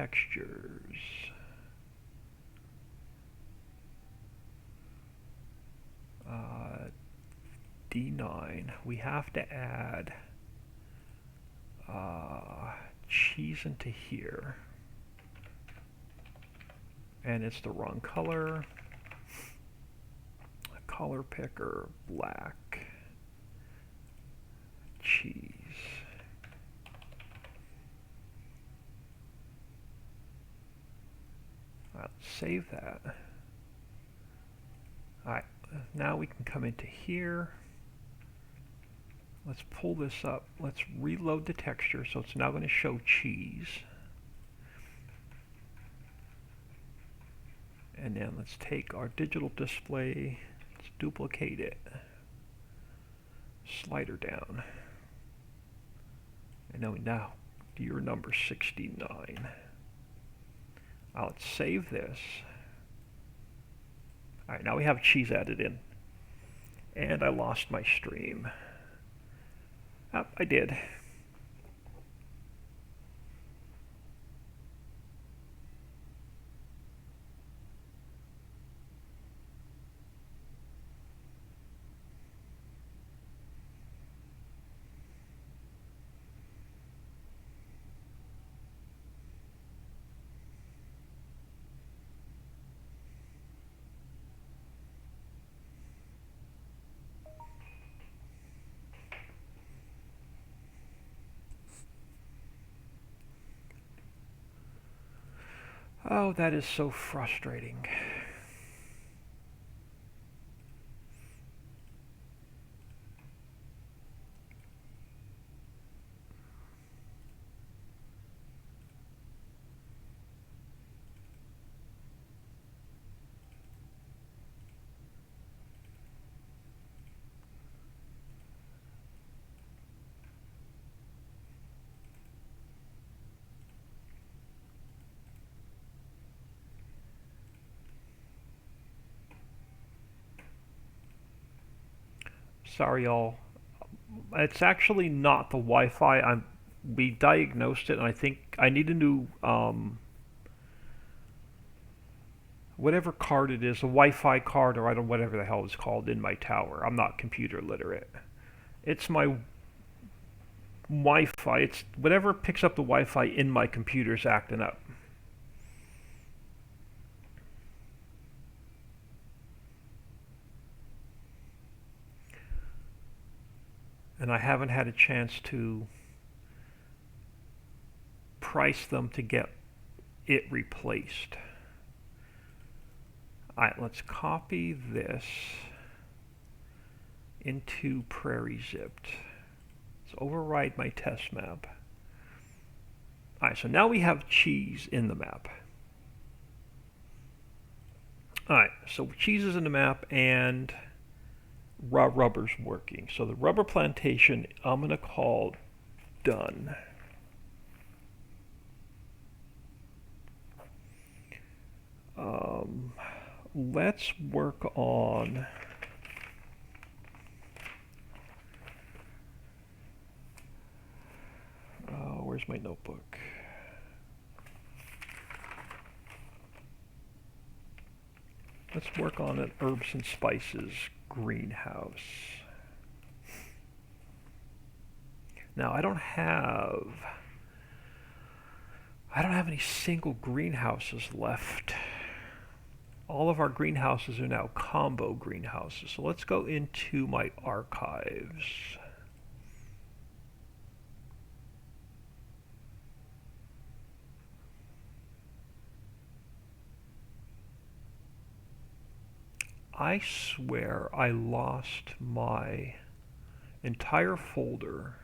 textures. D9. We have to add cheese into here. And it's the wrong color. Color picker, black. Cheese. Let's save that. Alright, now we can come into here. Let's pull this up. Let's reload the texture so it's now going to show cheese. And then let's take our digital display, let's duplicate it, slider down. And then we now do your number 69. Now let's save this. Alright, now we have cheese added in. And I lost my stream. Oh, I did. Oh, that is so frustrating. Sorry, y'all. It's actually not the Wi-Fi. We diagnosed it, and I think I need a new whatever card it is, a Wi-Fi card, or I don't whatever the hell it's called in my tower. I'm not computer literate. It's my Wi-Fi. It's whatever picks up the Wi-Fi in my computer's acting up. And I haven't had a chance to price them to get it replaced. Alright, let's copy this into Prairie Zipped. Let's override my test map. Alright, so now we have cheese in the map. Alright, so cheese is in the map and raw rubber's working. So the rubber plantation I'm going to call done. Let's work on where's my notebook? Let's work on an herbs and spices greenhouse. Now I don't have any single greenhouses left. All of our greenhouses are now combo greenhouses. So let's go into my archives. I swear I lost my entire folder.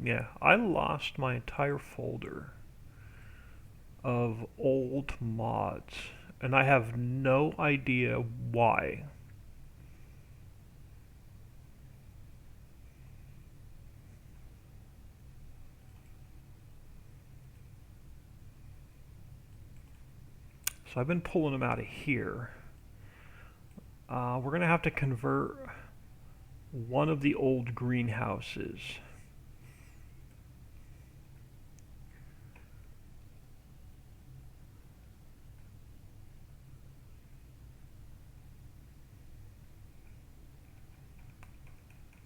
Yeah, I lost my entire folder of old mods, and I have no idea why. So I've been pulling them out of here. We're going to have to convert one of the old greenhouses.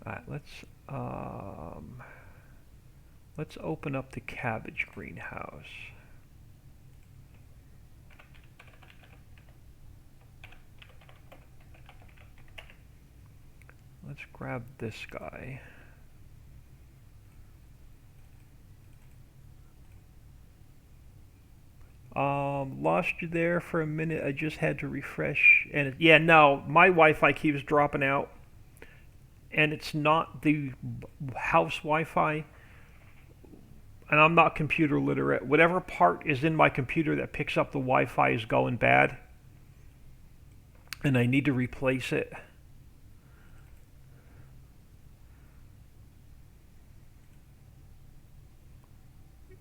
Alright, let's open up the cabbage greenhouse. Let's grab this guy. Lost you there for a minute. I just had to refresh. And yeah, no, my Wi-Fi keeps dropping out. And it's not the house Wi-Fi. And I'm not computer literate. Whatever part is in my computer that picks up the Wi-Fi is going bad. And I need to replace it.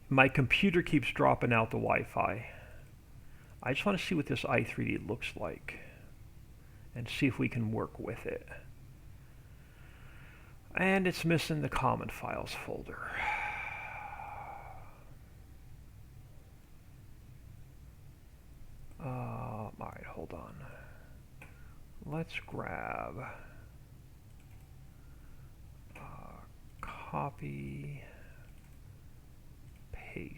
My computer keeps dropping out the Wi-Fi. I just want to see what this i3D looks like and see if we can work with it. And it's missing the common files folder. Alright, hold on. Let's grab copy, paste.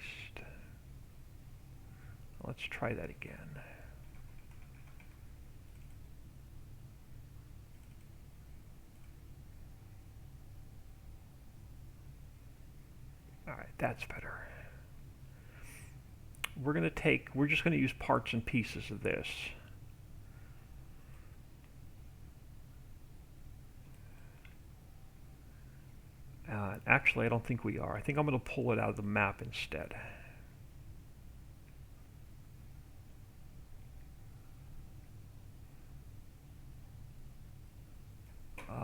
Let's try that again. Alright, that's better. We're just going to use parts and pieces of this. Actually, I don't think we are. I think I'm going to pull it out of the map instead.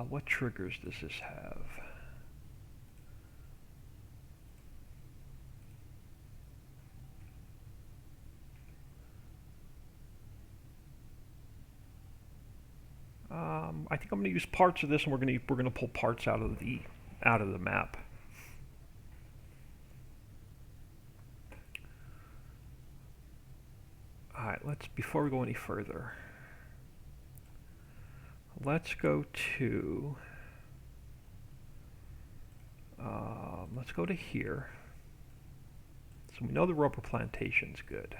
What triggers does this have? I think I'm going to use parts of this, and we're going to pull parts out of the map. All right, before we go any further, let's go to here. So we know the rubber plantation's good.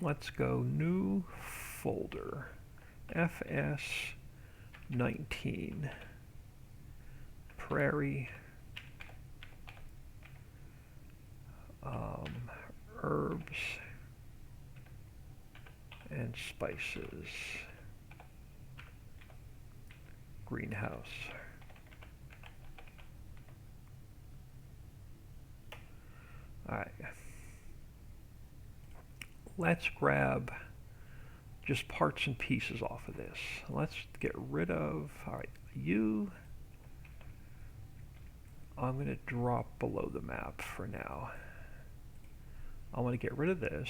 Let's go new folder, FS19, prairie, herbs and spices, greenhouse. Alright, let's grab just parts and pieces off of this. Let's get rid of, alright, I'm going to drop below the map for now. I want to get rid of this.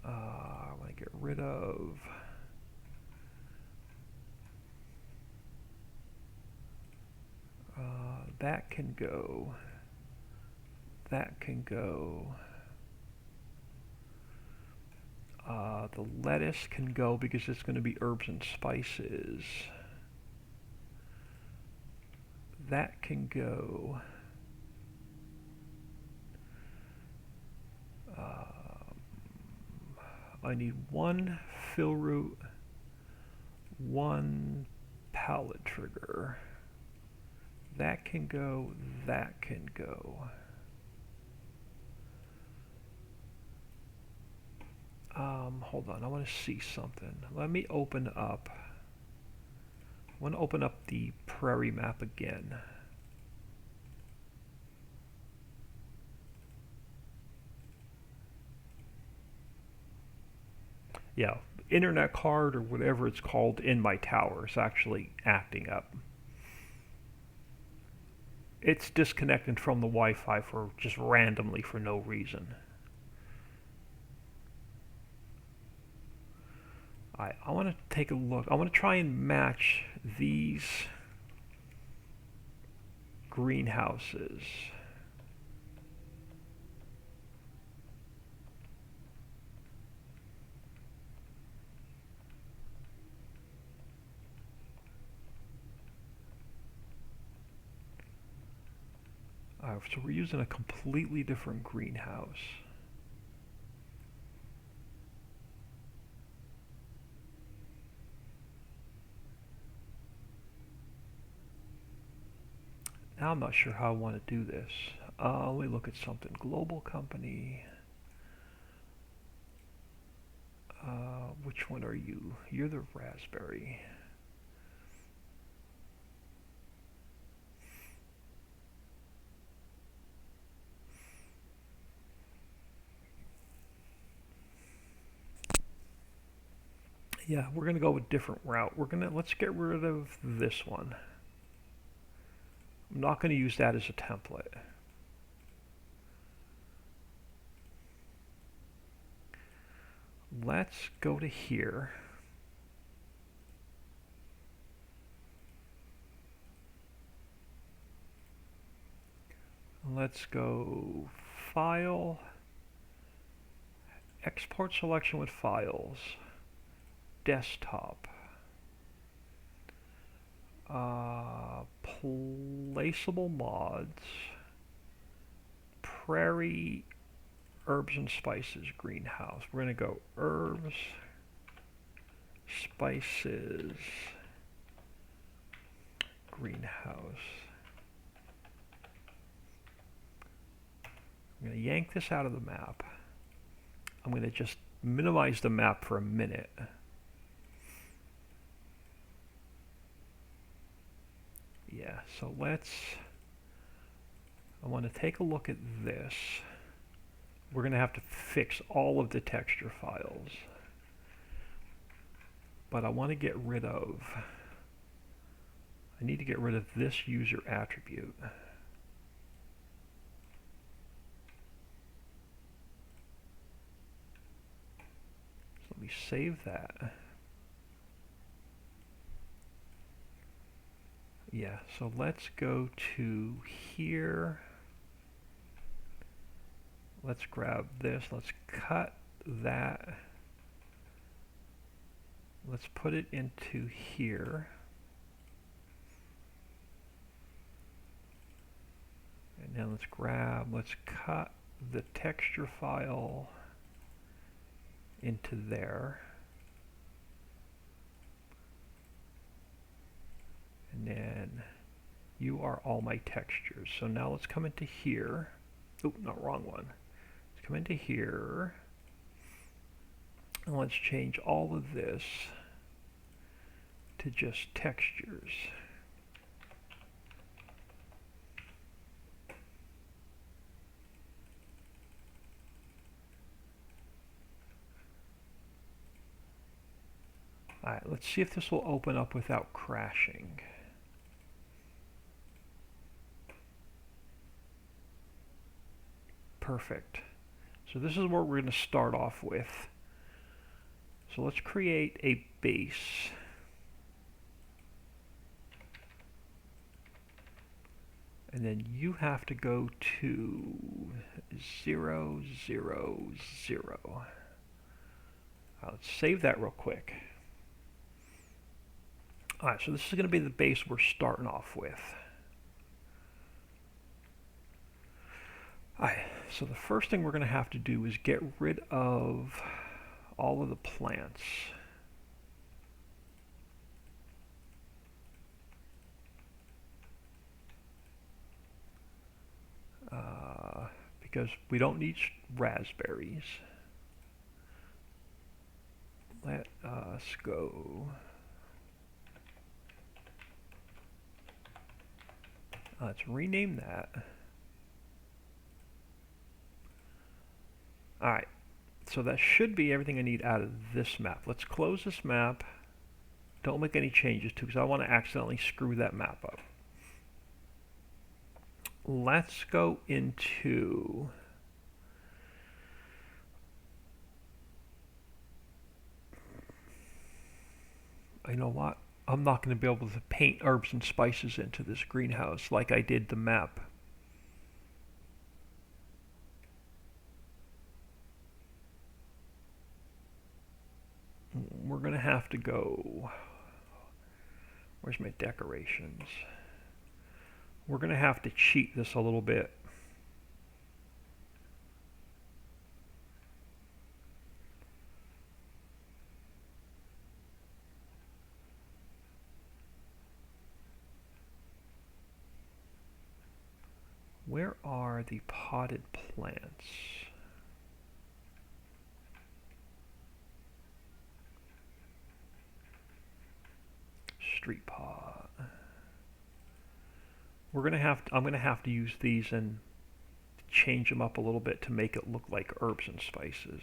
I want to get rid of that can go. That can go. The lettuce can go because it's going to be herbs and spices. That can go. I need one fill root, one pallet trigger. That can go, that can go. Hold on, I want to see something. Let me open up. I want to open up the prairie map again. Yeah, internet card or whatever it's called in my tower is actually acting up. It's disconnected from the Wi-Fi for just randomly for no reason. I want to take a look. I want to try and match these greenhouses. So we're using a completely different greenhouse. Now I'm not sure how I want to do this. Let me look at something. Global company. Which one are you? You're the raspberry. Yeah, we're gonna go a different route. Let's get rid of this one. I'm not gonna use that as a template. Let's go to here. Let's go File, Export Selection with Files, Desktop, Placeable Mods, Prairie, Herbs and Spices Greenhouse. We're going to go Herbs, Spices, Greenhouse. I'm going to yank this out of the map. I'm going to just minimize the map for a minute. Yeah, so I want to take a look at this. We're going to have to fix all of the texture files. But I want to get rid of, I need to get rid of this user attribute. Let me save that. Yeah, so let's go to here. Let's grab this. Let's cut that. Let's put it into here. And then let's cut the texture file into there. And then you are all my textures. So now let's come into here. Oh, not wrong one. Let's come into here. And let's change all of this to just textures. Alright, let's see if this will open up without crashing. Perfect. So this is where we're going to start off with. So let's create a base. And then you have to go to 0, 0, 0. Let's save that real quick. Alright, so this is going to be the base we're starting off with. Alright, so the first thing we're going to have to do is get rid of all of the plants. Because we don't need raspberries. Let us go. Let's rename that. Alright, so that should be everything I need out of this map. Let's close this map. Don't make any changes to because I want to accidentally screw that map up. let's go into, you know what? I'm not going to be able to paint herbs and spices into this greenhouse like I did the map. We're going to have to go. Where's my decorations? We're going to have to cheat this a little bit. Where are the potted plants? Street pot. I'm gonna have to use these and change them up a little bit to make it look like herbs and spices.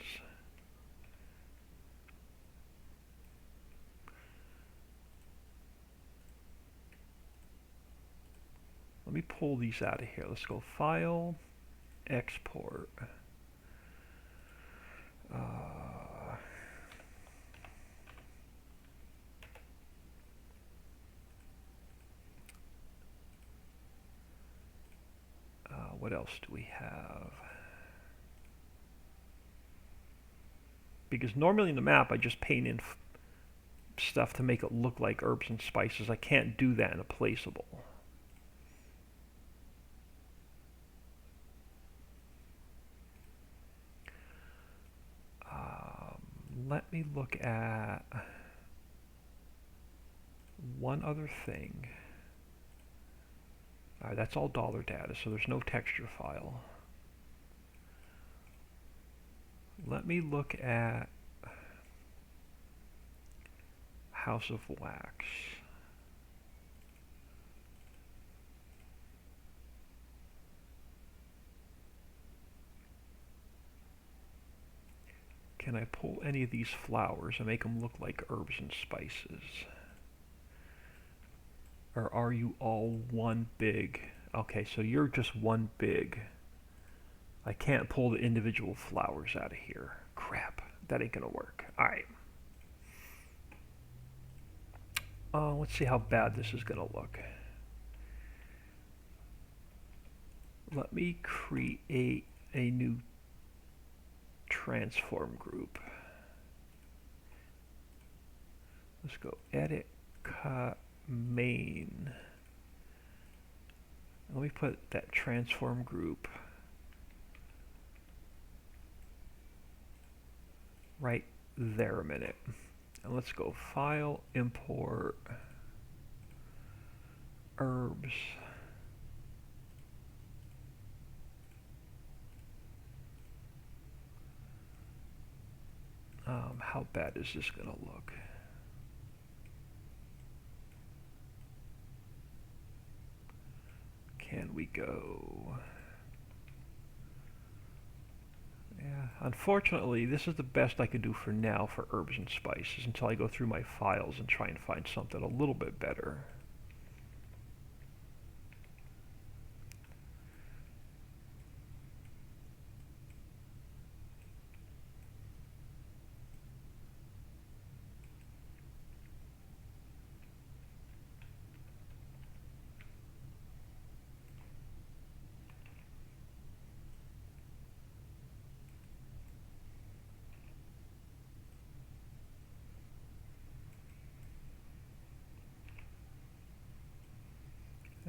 Let me pull these out of here. Let's go File, Export. What else do we have? Because normally in the map I just paint in stuff to make it look like herbs and spices. I can't do that in a placeable. Let me look at one other thing. Alright, that's all dollar data, so there's no texture file. Let me look at House of Wax. Can I pull any of these flowers and make them look like herbs and spices? Or are you all one big? Okay, so you're just one big. I can't pull the individual flowers out of here. Crap, that ain't gonna work. Alright. Let's see how bad this is gonna look. Let me create a new transform group. Let's go edit, cut, main. Let me put that transform group right there a minute. And let's go File, Import, Herbs. How bad is this gonna look? Can we go? Yeah, unfortunately, this is the best I could do for now for herbs and spices until I go through my files and try and find something a little bit better.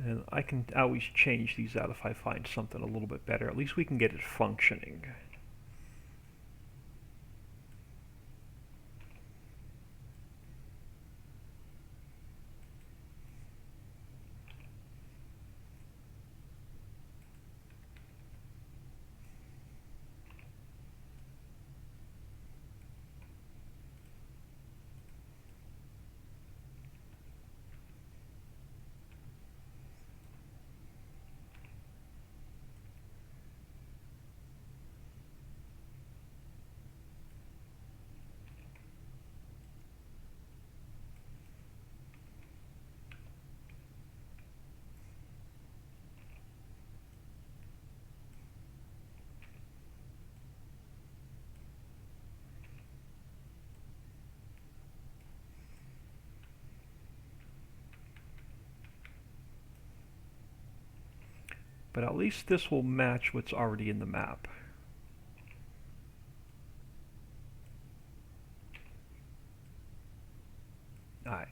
And I can always change these out if I find something a little bit better. At least we can get it functioning. But at least this will match what's already in the map. Alright.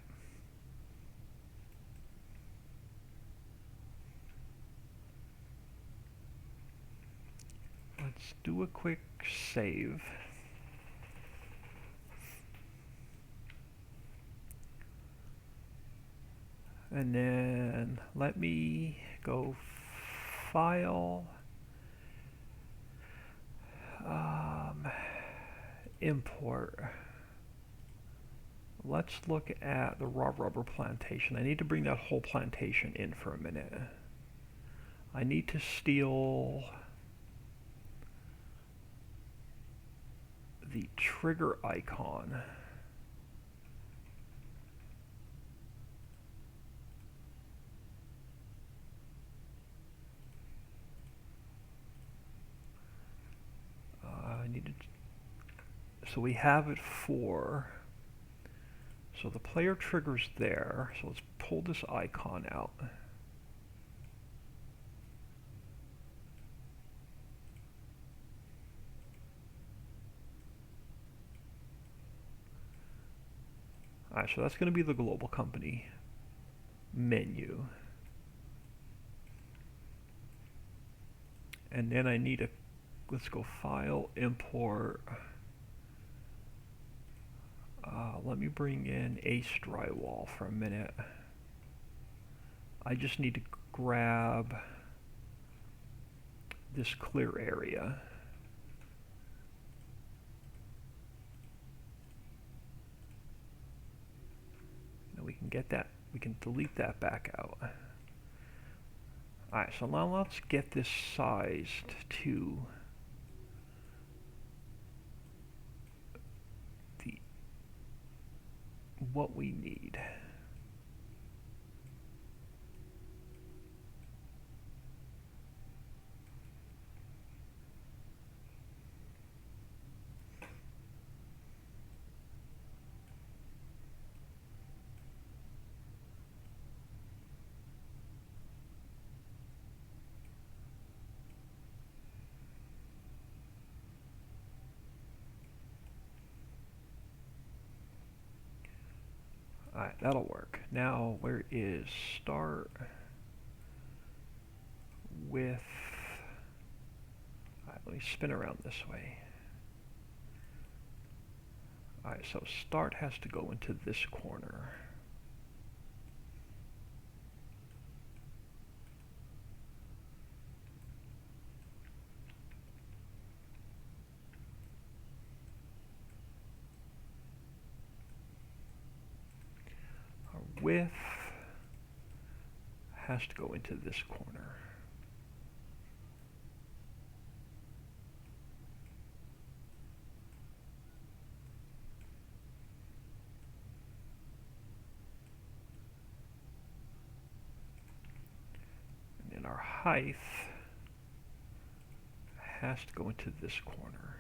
Let's do a quick save. And then let me go file, import. Let's look at the raw rubber plantation. I need to bring that whole plantation in for a minute. I need to steal the trigger icon. So we have it for, so the player trigger's there, so let's pull this icon out. Alright, so that's going to be the global company menu. And then I need a, let's go file, import. Let me bring in Ace Drywall for a minute. I just need to grab this clear area. And we can get that, we can delete that back out. Alright, so now let's get this sized to what we need. Alright, that'll work. Now, where is start with, alright, let me spin around this way. Alright, so start has to go into this corner. Width has to go into this corner. And then our height has to go into this corner.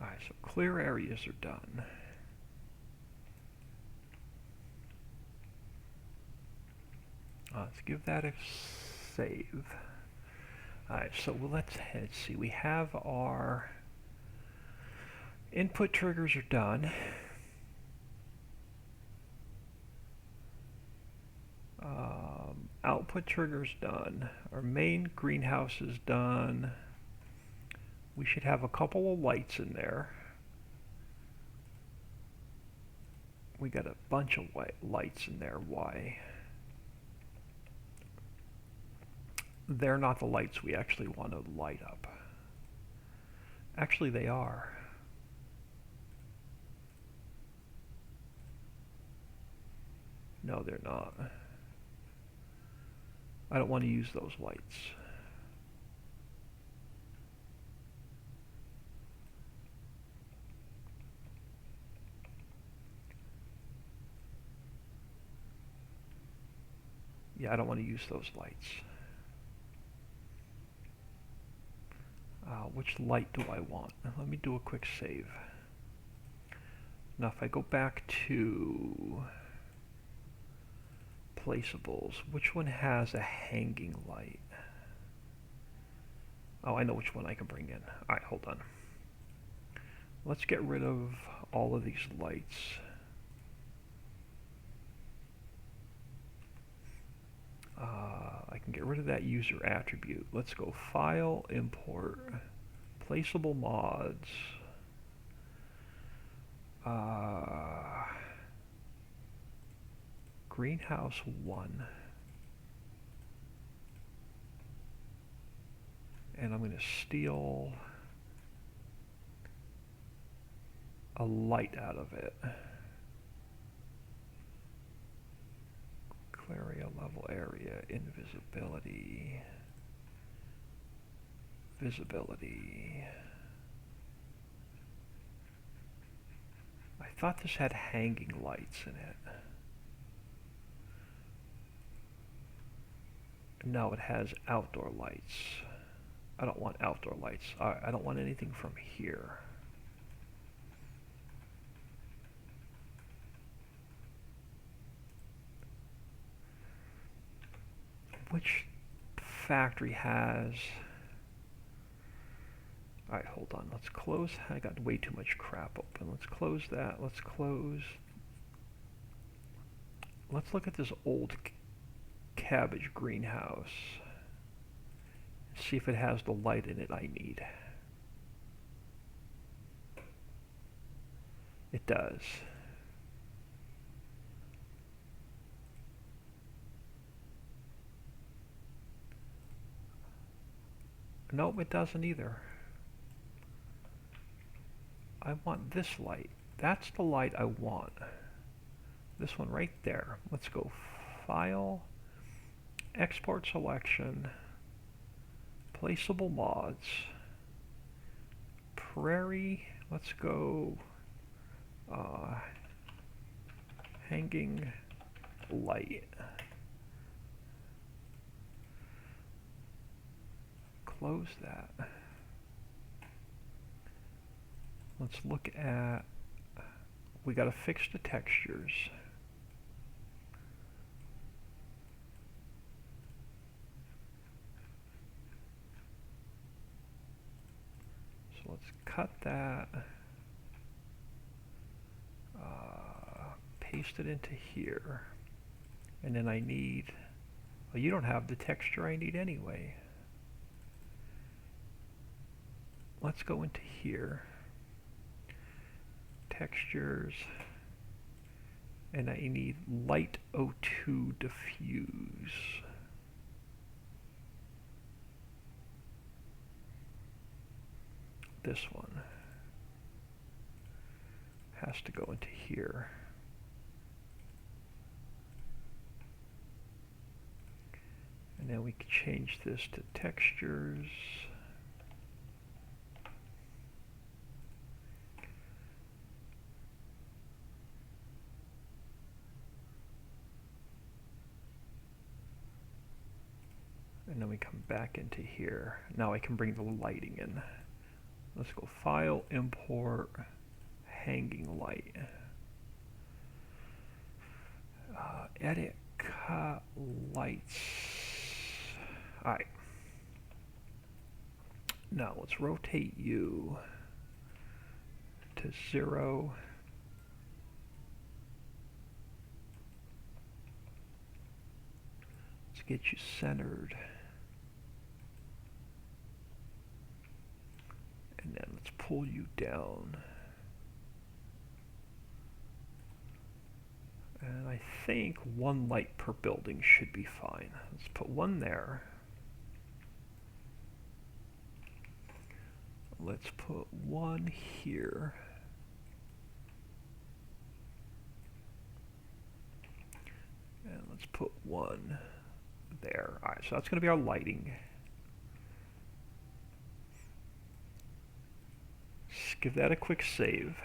Alright, so clear areas are done. Let's give that a save. Alright, so let's see. We have our input triggers are done. Output triggers done. Our main greenhouse is done. We should have a couple of lights in there. We got a bunch of lights in there. Why? They're not the lights we actually want to light up. Actually, they are. No, they're not. I don't want to use those lights. Yeah, I don't want to use those lights. Which light do I want? Let me do a quick save. Now if I go back to placeables, which one has a hanging light? Oh, I know which one I can bring in. Alright, hold on. Let's get rid of all of these lights. I can get rid of that user attribute. Let's go File, Import, Placeable Mods. Greenhouse 1. And I'm going to steal a light out of it. Area, level area, invisibility, visibility. I thought this had hanging lights in it. No, it has outdoor lights. I don't want outdoor lights. I don't want anything from here. Which factory has... Alright, hold on. Let's close. I got way too much crap open. Let's close that. Let's close. Let's look at this old cabbage greenhouse. See if it has the light in it I need. It does. Nope, it doesn't either. I want this light. That's the light I want. This one right there. Let's go File, Export Selection, Placeable Mods, Prairie. Let's go Hanging Light. Close that. Let's look at, we got to fix the textures. So let's cut that, paste it into here, and then I need, well, you don't have the texture I need anyway. Let's go into here, textures, and I need light O2 diffuse. This one has to go into here. And then we can change this to textures. And then we come back into here. Now I can bring the lighting in. Let's go File, Import, Hanging Light. Edit, Cut, Lights. Alright. Now let's rotate you to 0. Let's get you centered. And then let's pull you down. And I think one light per building should be fine. Let's put one there. Let's put one here. And let's put one there. Alright, so that's going to be our lighting. Just give that a quick save.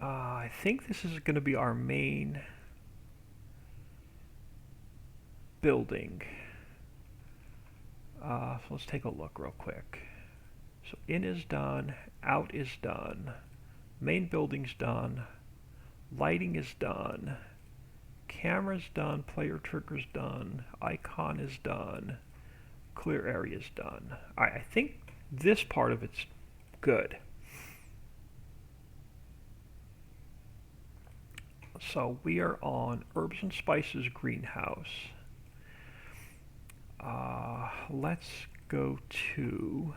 I think this is going to be our main building. So let's take a look real quick. So in is done, out is done, main building's done, lighting is done, camera's done, player trigger's done, icon is done, clear area is done. I think this part of it's good. So we are on herbs and spices greenhouse. Let's go to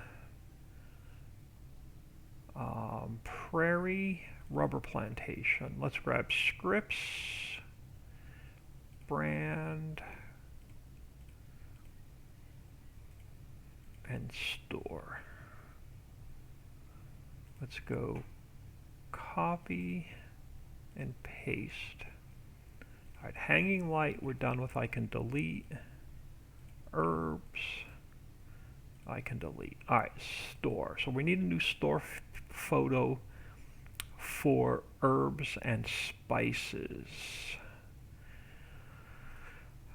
prairie rubber plantation. Let's grab scripts, brand, and store. Let's go copy and paste. Alright, hanging light we're done with. I can delete. Herbs, I can delete. Alright, store. So we need a new store photo for herbs and spices.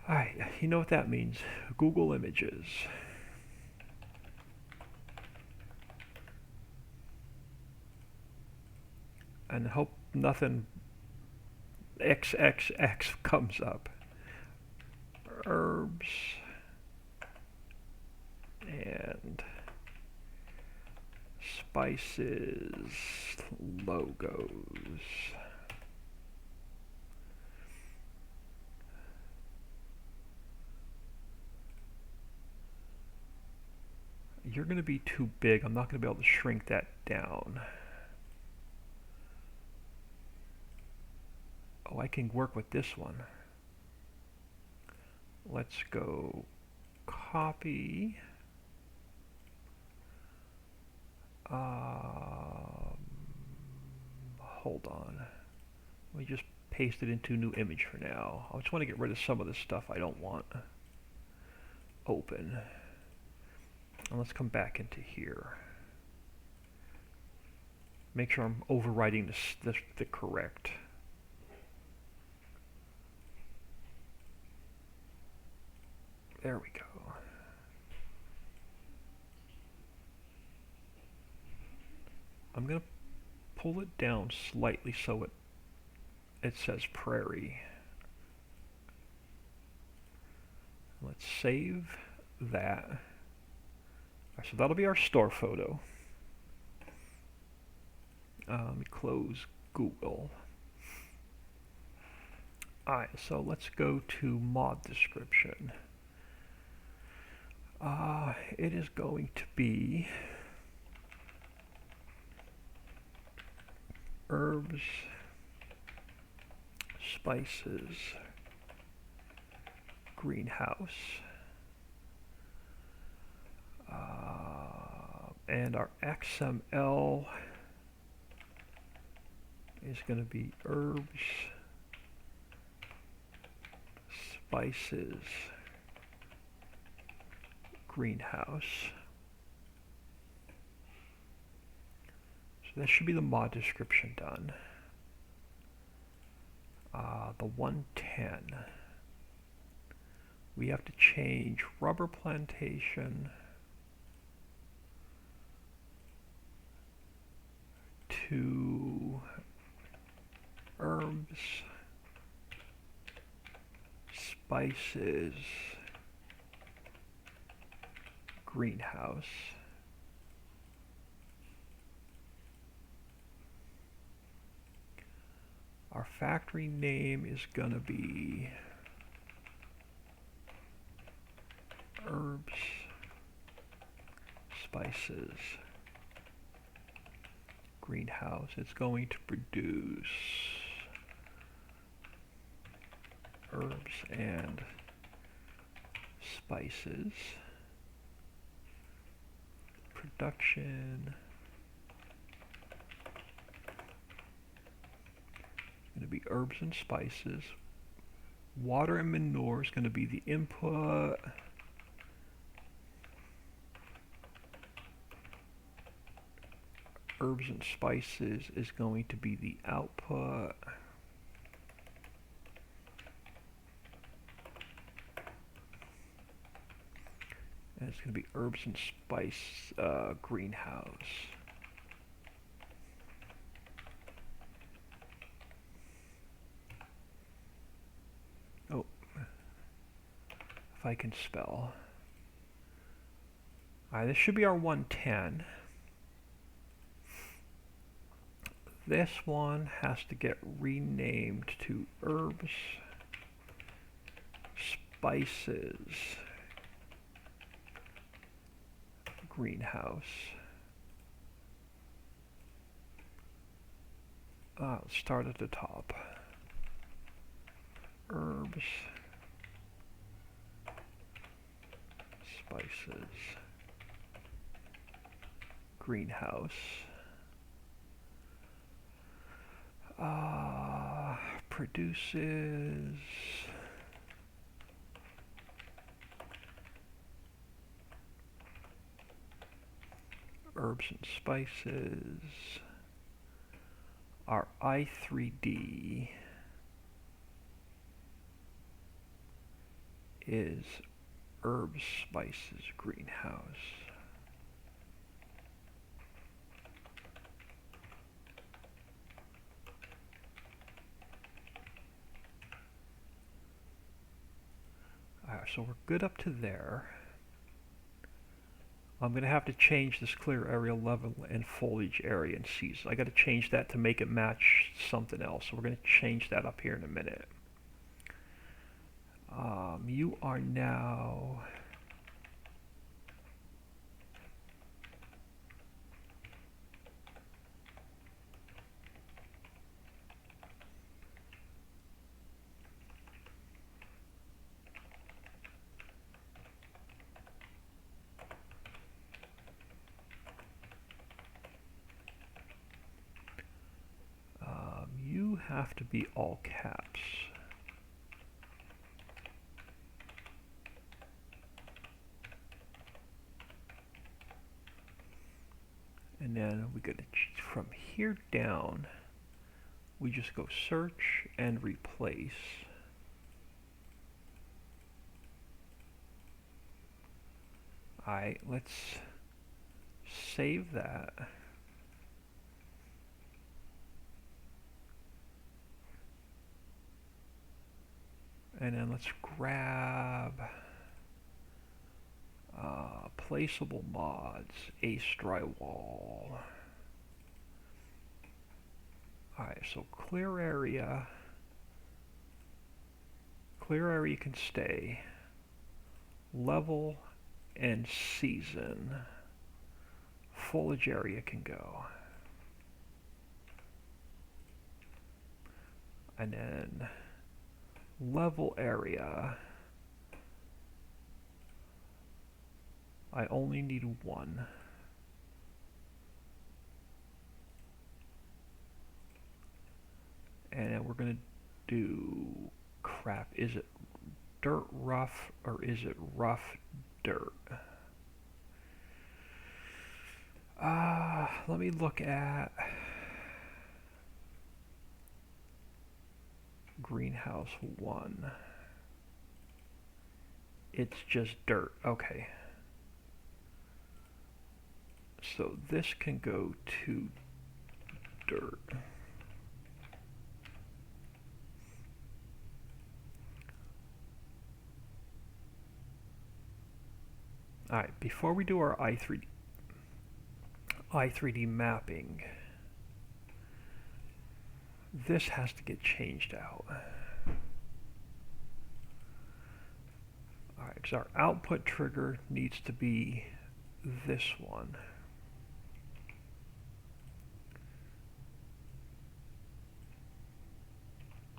Alright, you know what that means. Google Images. And hope nothing XXX comes up. Herbs and spices logos. You're going to be too big. I'm not going to be able to shrink that down. Oh, I can work with this one. Let's go copy. Hold on. Let me just paste it into new image for now. I just want to get rid of some of the stuff I don't want open. And let's come back into here. Make sure I'm overwriting the correct. There we go. I'm going to pull it down slightly so it says prairie. Let's save that. Right, so that'll be our store photo. Let me close Google. Alright, so let's go to mod description. It is going to be herbs, spices, greenhouse, and our XML is going to be herbs, spices, greenhouse. So that should be the mod description done. The 110. We have to change rubber plantation to herbs, spices, greenhouse. Our factory name is gonna be herbs, spices, greenhouse. It's going to produce herbs and spices. Production. It's going to be herbs and spices. Water and manure is going to be the input. herbs and spices is going to be the output. And it's going to be herbs and spice greenhouse. Oh, if I can spell. Alright, this should be our 110. This one has to get renamed to herbs, spices, greenhouse. Let's start at the top. Herbs, spices, greenhouse. Produces herbs and spices. Our I3D is herbs, spices, greenhouse. Alright, so we're good up to there. I'm going to have to change this clear area level and foliage area and season. I got to change that to make it match something else. So we're going to change that up here in a minute. You are now you have to be all caps. And then we got to, from here down, we just go search and replace. Alright, let's save that. And then let's grab placeable mods, Ace Drywall. Alright, so clear area can stay. Level and season. Foliage area can go. And then level area, I only need one. And then we're going to do crap. Is it dirt rough or is it rough dirt? Let me look at greenhouse 1. It's just dirt. Okay. So this can go to dirt. Alright, before we do our I3D mapping, this has to get changed out. Alright, because our output trigger needs to be this one.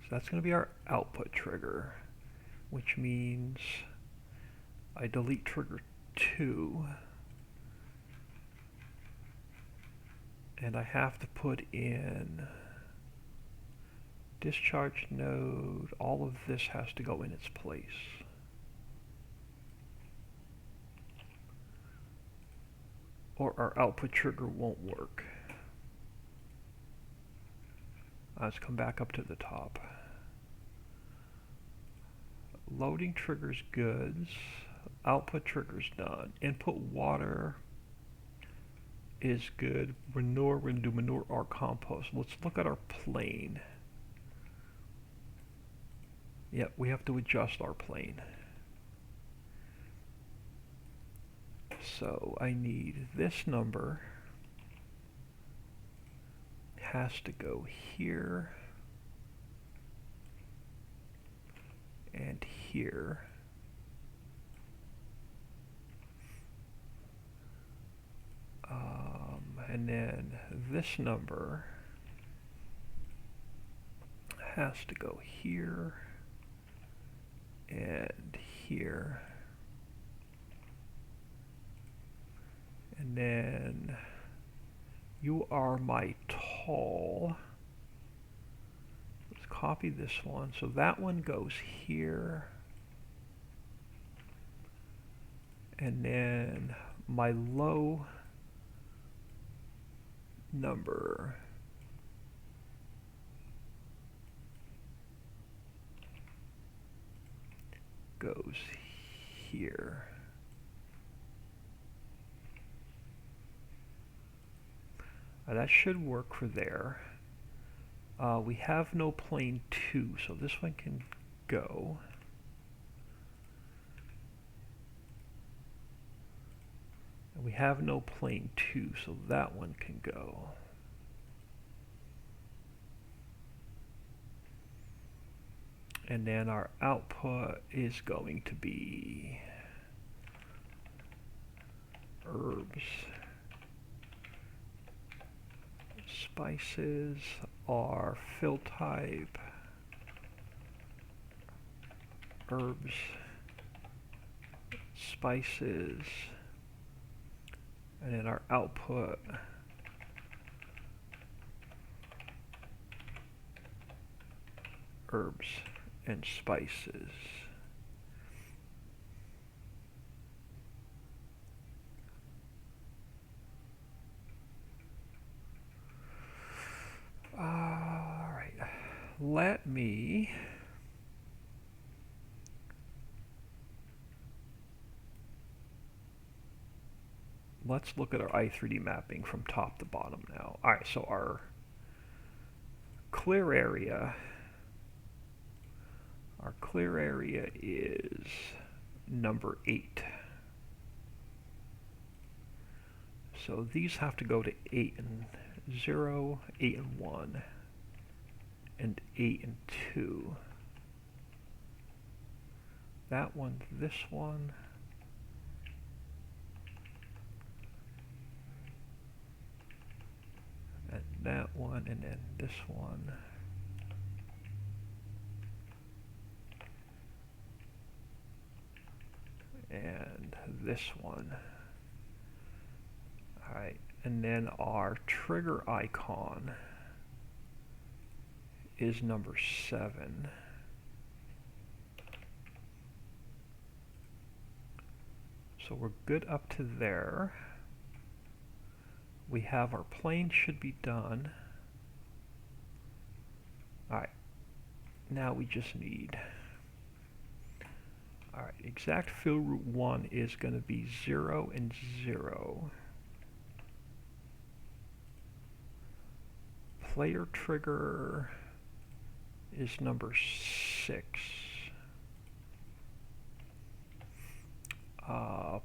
So that's going to be our output trigger, which means I delete trigger 2. And I have to put in discharge node. All of this has to go in its place. Or our output trigger won't work. Let's come back up to the top. Loading triggers goods. Output triggers done. Input water is good. Manure, we're going to do manure or compost. Let's look at our plane. Yep, we have to adjust our plane. So I need this number has to go here and here. And then this number has to go here and here. And then you are my tall. Let's copy this one. So that one goes here. And then my low number goes here. That should work for there. We have no plane 2, so this one can go. And we have no plane 2, so that one can go. And then our output is going to be herbs. Spices are fill type, herbs, spices, and then our output herbs and spices. Alright, let's look at our i3D mapping from top to bottom now. Alright, so our clear area is number 8. So these have to go to 8 and 0, 8 and 1, and 8 and 2. That one, this one, and that one, and then this one. And this one. Alright, and then our trigger icon is number 7. So we're good up to there. We have our plane should be done. Alright, now we just need, alright, exact fill route 1 is going to be 0 and 0. Player trigger is number 6.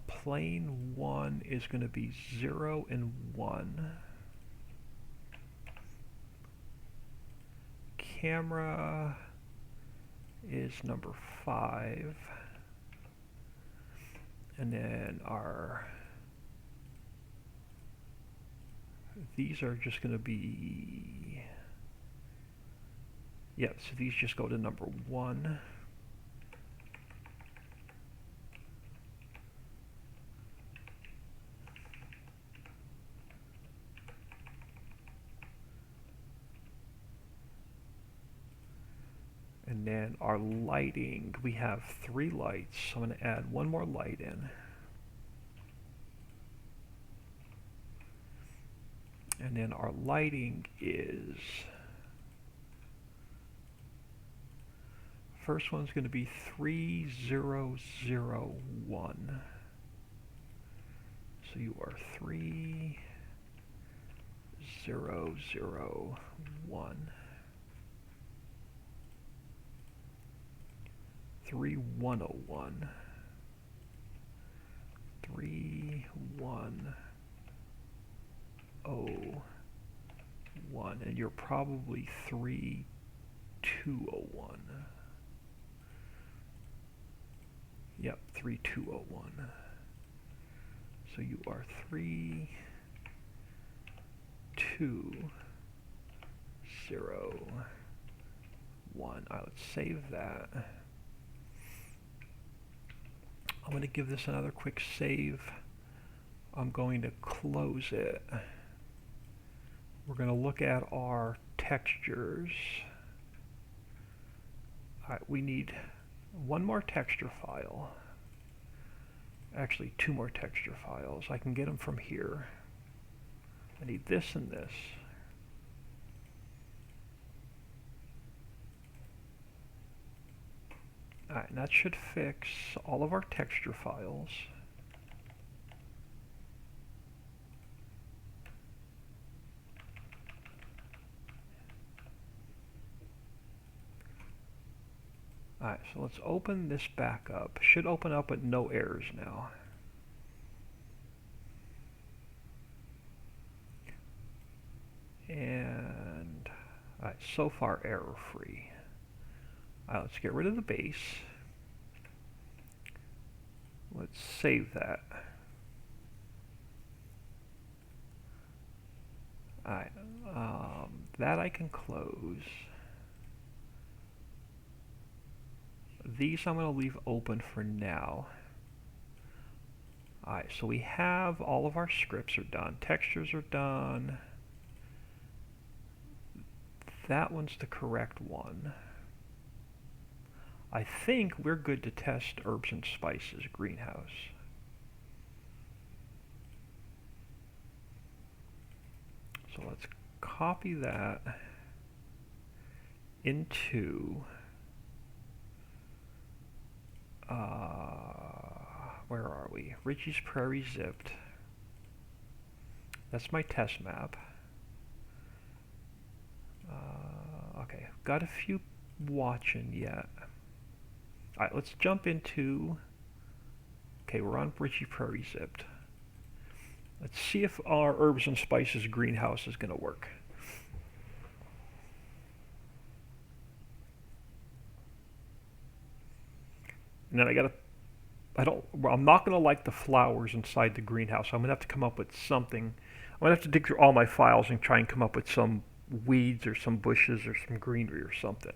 Plane 1 is going to be 0 and 1. Camera is number 5. And then these are just going to be, so these just go to number 1. And then our lighting, we have 3 lights, so I'm going to add one more light in. And then our lighting is first one's going to be 3001. So you are 3001. 3101. 3101. And you're probably 3201. Yep, 3201. So you are 3201. Let's save that. I'm going to give this another quick save. I'm going to close it. We're going to look at our textures. We need one more texture file. Actually, two more texture files. I can get them from here. I need this and this. And that should fix all of our texture files. Alright, so let's open this back up. Should open up with no errors now. And so far error free. Let's get rid of the base. Let's save that. Alright, that I can close. These I'm going to leave open for now. Alright, so we have all of our scripts are done. Textures are done. That one's the correct one. I think we're good to test herbs and spices greenhouse. So let's copy that into where are we? Richie's Prairie zipped. That's my test map. Okay, got a few watching yet. Alright, let's jump into... Okay, we're on Richie Prairie zipped. Let's see if our herbs and spices greenhouse is going to work. And then I'm not going to like the flowers inside the greenhouse. I'm going to have to come up with something. I'm going to have to dig through all my files and try and come up with some weeds or some bushes or some greenery or something.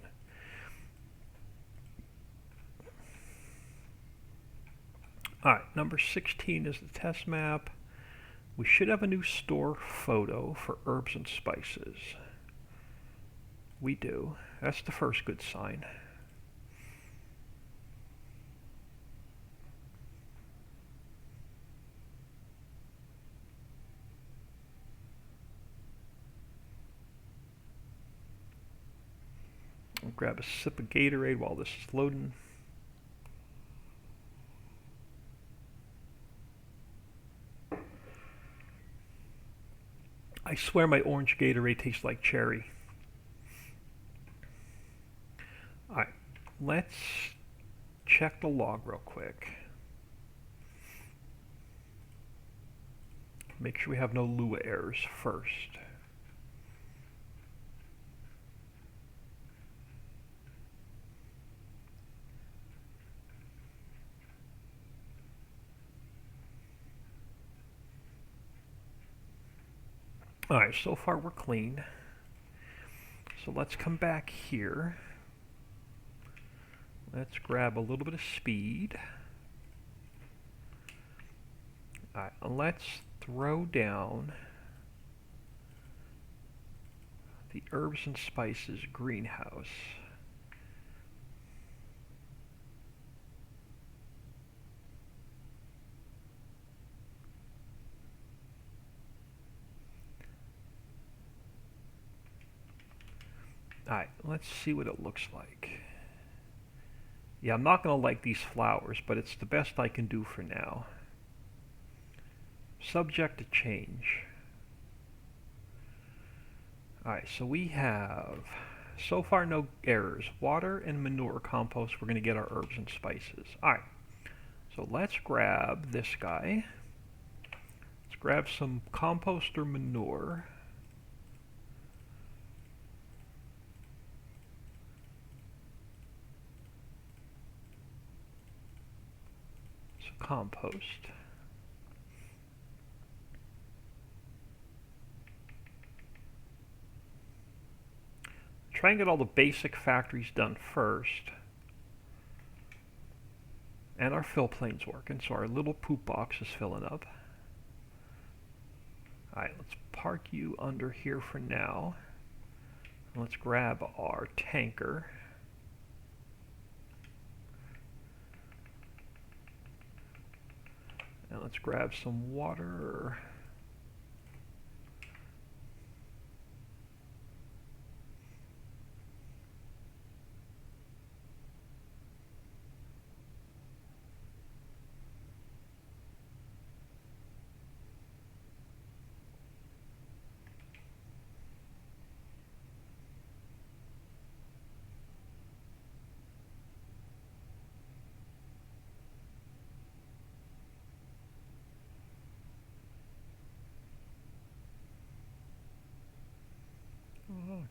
Alright, number 16 is the test map. We should have a new store photo for herbs and spices. We do. That's the first good sign. I'll grab a sip of Gatorade while this is loading. I swear my orange Gatorade tastes like cherry. Alright, let's check the log real quick. Make sure we have no Lua errors first. Alright, so far we're clean. So let's come back here. Let's grab a little bit of speed. Alright, let's throw down the herbs and spices greenhouse. Alright, let's see what it looks like. Yeah, I'm not going to like these flowers, but it's the best I can do for now. Subject to change. Alright, so we have, so far no errors. Water and manure compost, we're going to get our herbs and spices. Alright, so let's grab this guy. Let's grab some compost or manure. So compost. Try and get all the basic factories done first. And our fill plane's working, so our little poop box is filling up. Alright, let's park you under here for now. Let's grab our tanker. And let's grab some water.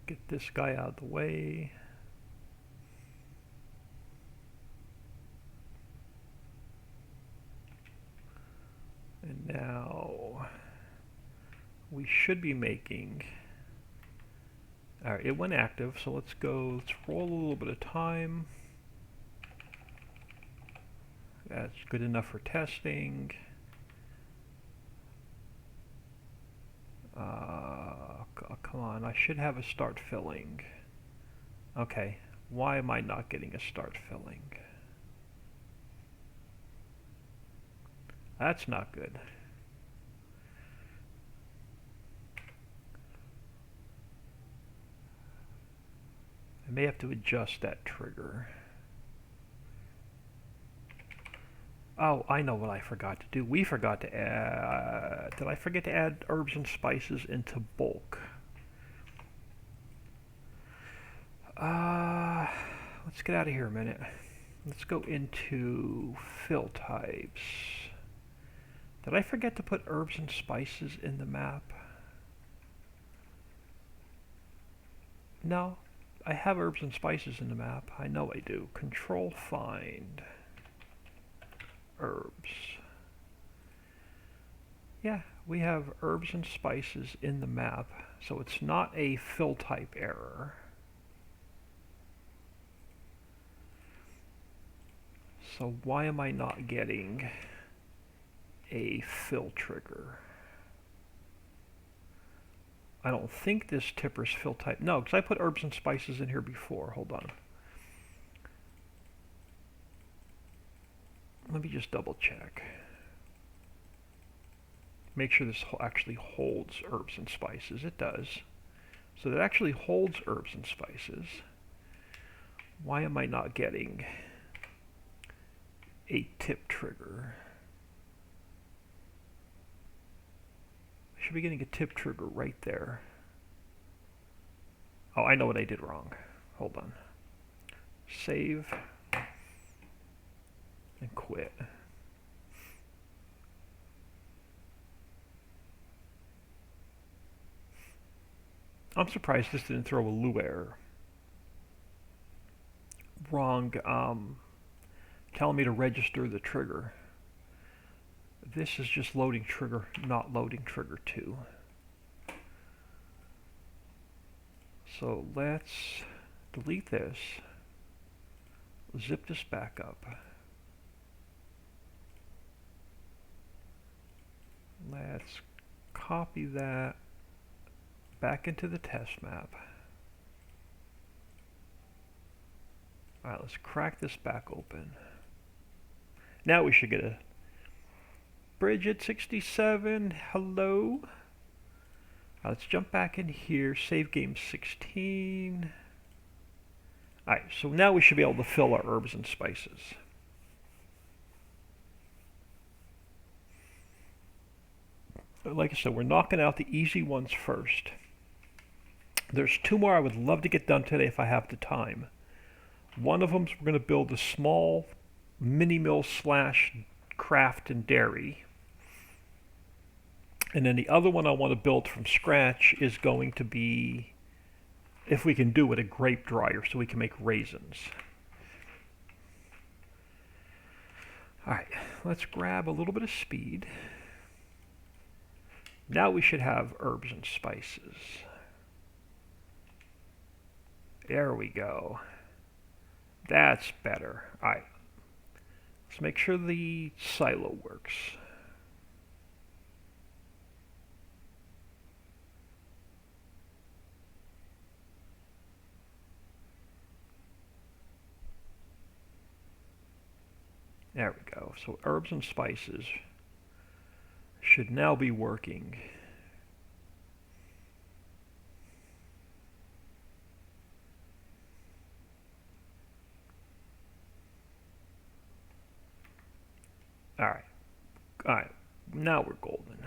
Get this guy out of the way. And now we should be making, alright, it went active, so let's go, let's roll a little bit of time. That's good enough for testing. Come on, I should have a start filling. Okay, why am I not getting a start filling? That's not good. I may have to adjust that trigger. Oh, I know what I forgot to do. We forgot to add... Did I forget to add herbs and spices into bulk? Let's get out of here a minute. Let's go into fill types. Did I forget to put herbs and spices in the map? No, I have herbs and spices in the map. I know I do. Control find herbs. Yeah, we have herbs and spices in the map, so it's not a fill type error. So why am I not getting a fill trigger? I don't think this tipper's fill type. No, because I put herbs and spices in here before. Hold on. Let me just double check. Make sure this actually holds herbs and spices. It does. So that actually holds herbs and spices. Why am I not getting a tip trigger? I should be getting a tip trigger right there. Oh, I know what I did wrong. Hold on. Save and quit. I'm surprised this didn't throw a Lou error. Wrong, telling me to register the trigger. This is just loading trigger, not loading trigger 2. So let's delete this, zip this back up. Let's copy that back into the test map. Alright, let's crack this back open. Now we should get a Bridget67, hello. Let's jump back in here, save game 16. Alright, so now we should be able to fill our herbs and spices. Like I said, we're knocking out the easy ones first. There's two more I would love to get done today if I have the time. One of them is we're going to build a small mini mill slash craft and dairy. And then the other one I want to build from scratch is going to be, if we can do it, a grape dryer so we can make raisins. Alright, let's grab a little bit of speed. Now we should have herbs and spices. There we go. That's better. Alright, let's make sure the silo works. There we go. So herbs and spices should now be working. Alright. Alright. Now we're golden.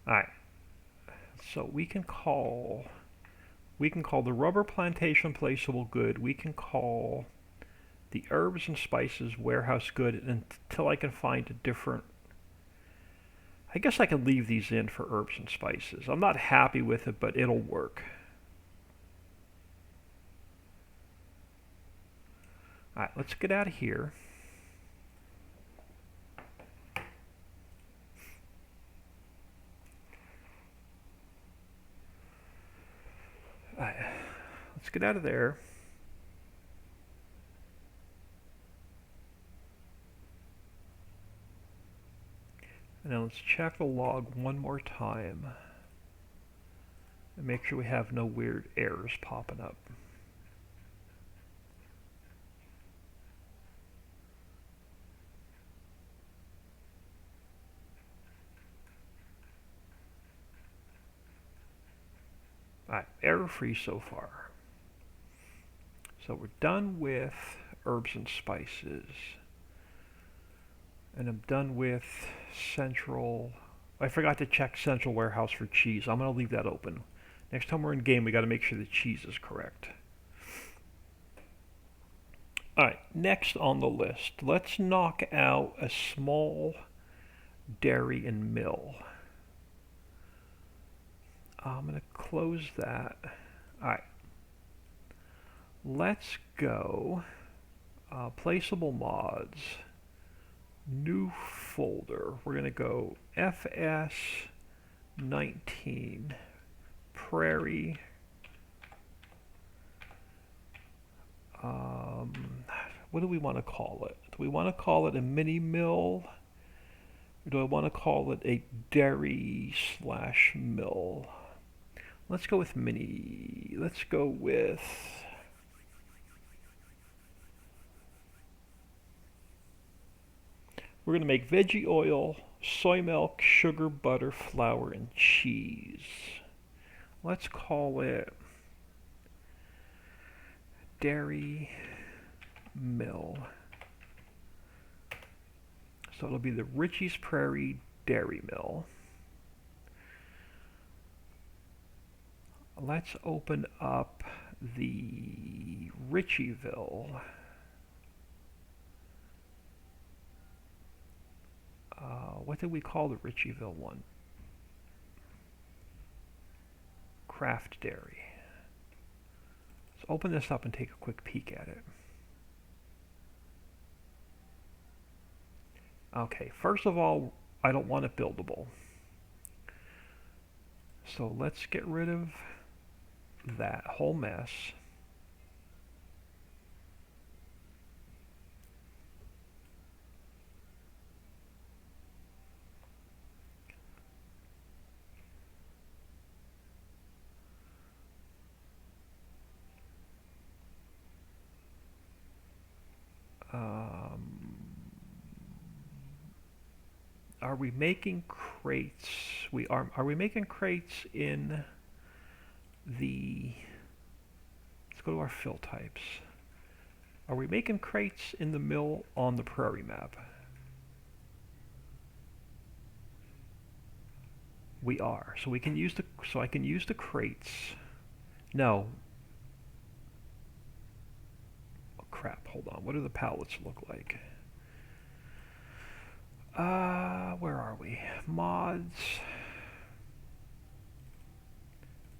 Alright. So we can call the rubber plantation placeable good. We can call the herbs and spices warehouse good until I can find a different. I guess I can leave these in for herbs and spices. I'm not happy with it, but it'll work. Alright, let's get out of here. Alright, let's get out of there. And then let's check the log one more time and make sure we have no weird errors popping up. Alright, error-free so far. So we're done with herbs and spices. And I'm done with central. I forgot to check central warehouse for cheese. I'm going to leave that open. Next time we're in game, we got to make sure the cheese is correct. Alright, next on the list, let's knock out a small dairy and mill. I'm going to close that. Alright. Let's go placeable mods. New folder. We're going to go FS19 prairie. What do we want to call it? Do we want to call it a mini mill? Or do I want to call it a dairy slash mill? Let's go with mini. Let's go with. We're going to make veggie oil, soy milk, sugar, butter, flour, and cheese. Let's call it dairy mill. So it'll be the Ritchie's Prairie Dairy Mill. Let's open up the Ritchieville. What did we call the Ritchieville one? Craft Dairy. Let's open this up and take a quick peek at it. Okay, first of all, I don't want it buildable. So let's get rid of that whole mess. Are we making crates? We are. Are we making crates in the? Let's go to our fill types. Are we making crates in the mill on the prairie map? We are. So we can use the. So I can use the crates. No. Oh, crap. Hold on. What do the pallets look like? Where are we? Mods.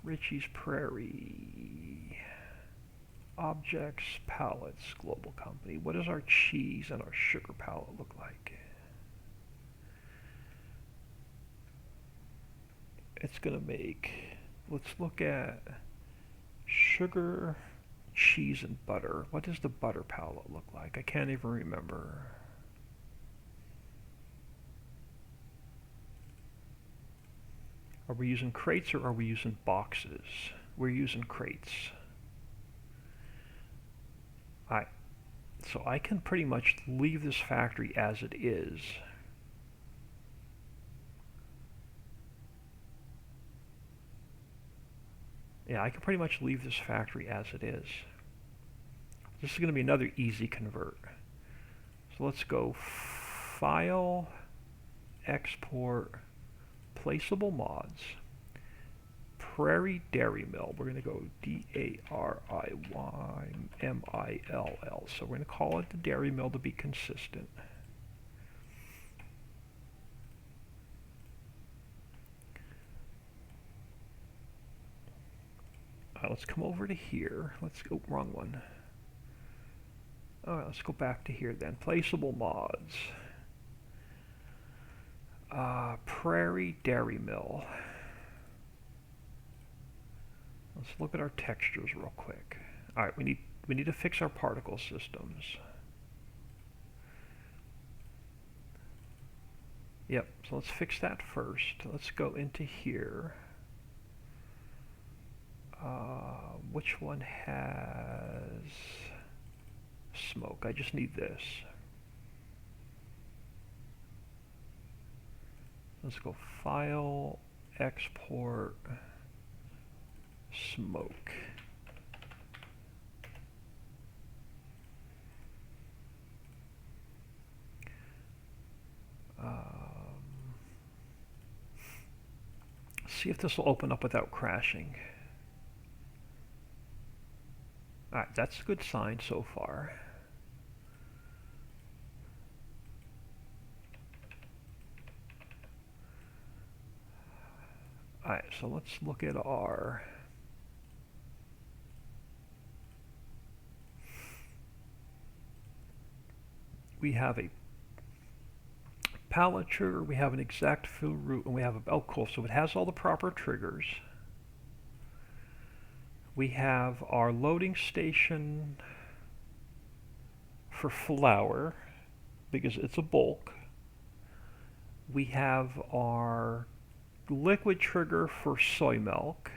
Richie's Prairie. Objects, pallets, global company. What does our cheese and our sugar pallet look like? It's gonna make, let's look at sugar, cheese, and butter. What does the butter palette look like? I can't even remember. Are we using crates or are we using boxes? We're using crates. Alright, so I can pretty much leave this factory as it is. Yeah, I can pretty much leave this factory as it is. This is going to be another easy convert. So let's go File, Export, Placeable Mods, Prairie Dairy Mill. We're going to go DARIYMILL. So we're going to call it the Dairy Mill to be consistent. Let's come over to here. Let's go, wrong one. Alright, let's go back to here then. Placeable mods. Prairie Dairy Mill. Let's look at our textures real quick. Alright, we need to fix our particle systems. Yep, so let's fix that first. Let's go into here. Which one has smoke? I just need this. Let's go File, Export, Smoke. See if this will open up without crashing. Alright, that's a good sign so far. Alright, so let's look at our... We have a pallet trigger, we have an exact fill route, and we have a belt coil, so it has all the proper triggers. We have our loading station for flour, because it's a bulk. We have our liquid trigger for soy milk.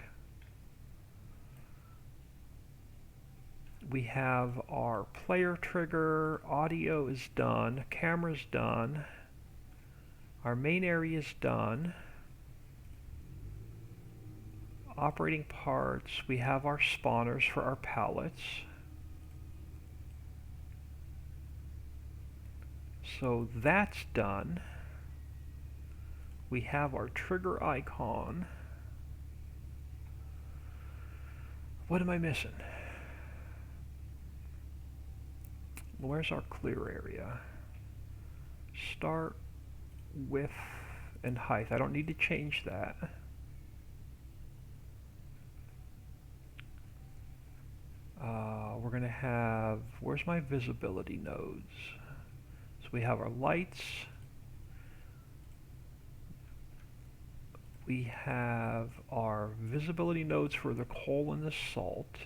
We have our player trigger, audio is done, camera's done, our main area is done. Operating parts, we have our spawners for our pallets. So that's done. We have our trigger icon. What am I missing? Where's our clear area? Start, width, and height. I don't need to change that. We're going to have, where's my visibility nodes? So we have our lights. We have our visibility nodes for the coal and the salt.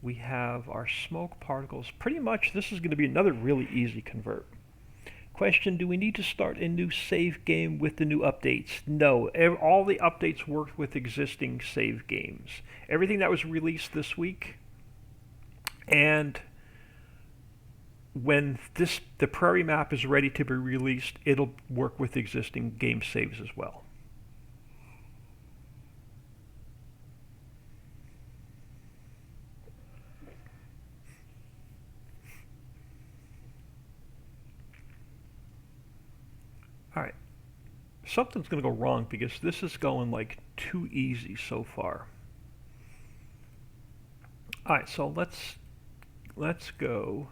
We have our smoke particles. Pretty much this is going to be another really easy convert. Question, do we need to start a new save game with the new updates? No, all the updates worked with existing save games. Everything that was released this week and when the prairie map is ready to be released, it'll work with existing game saves as well. All right, something's going to go wrong because this is going like too easy so far. All right, so let's go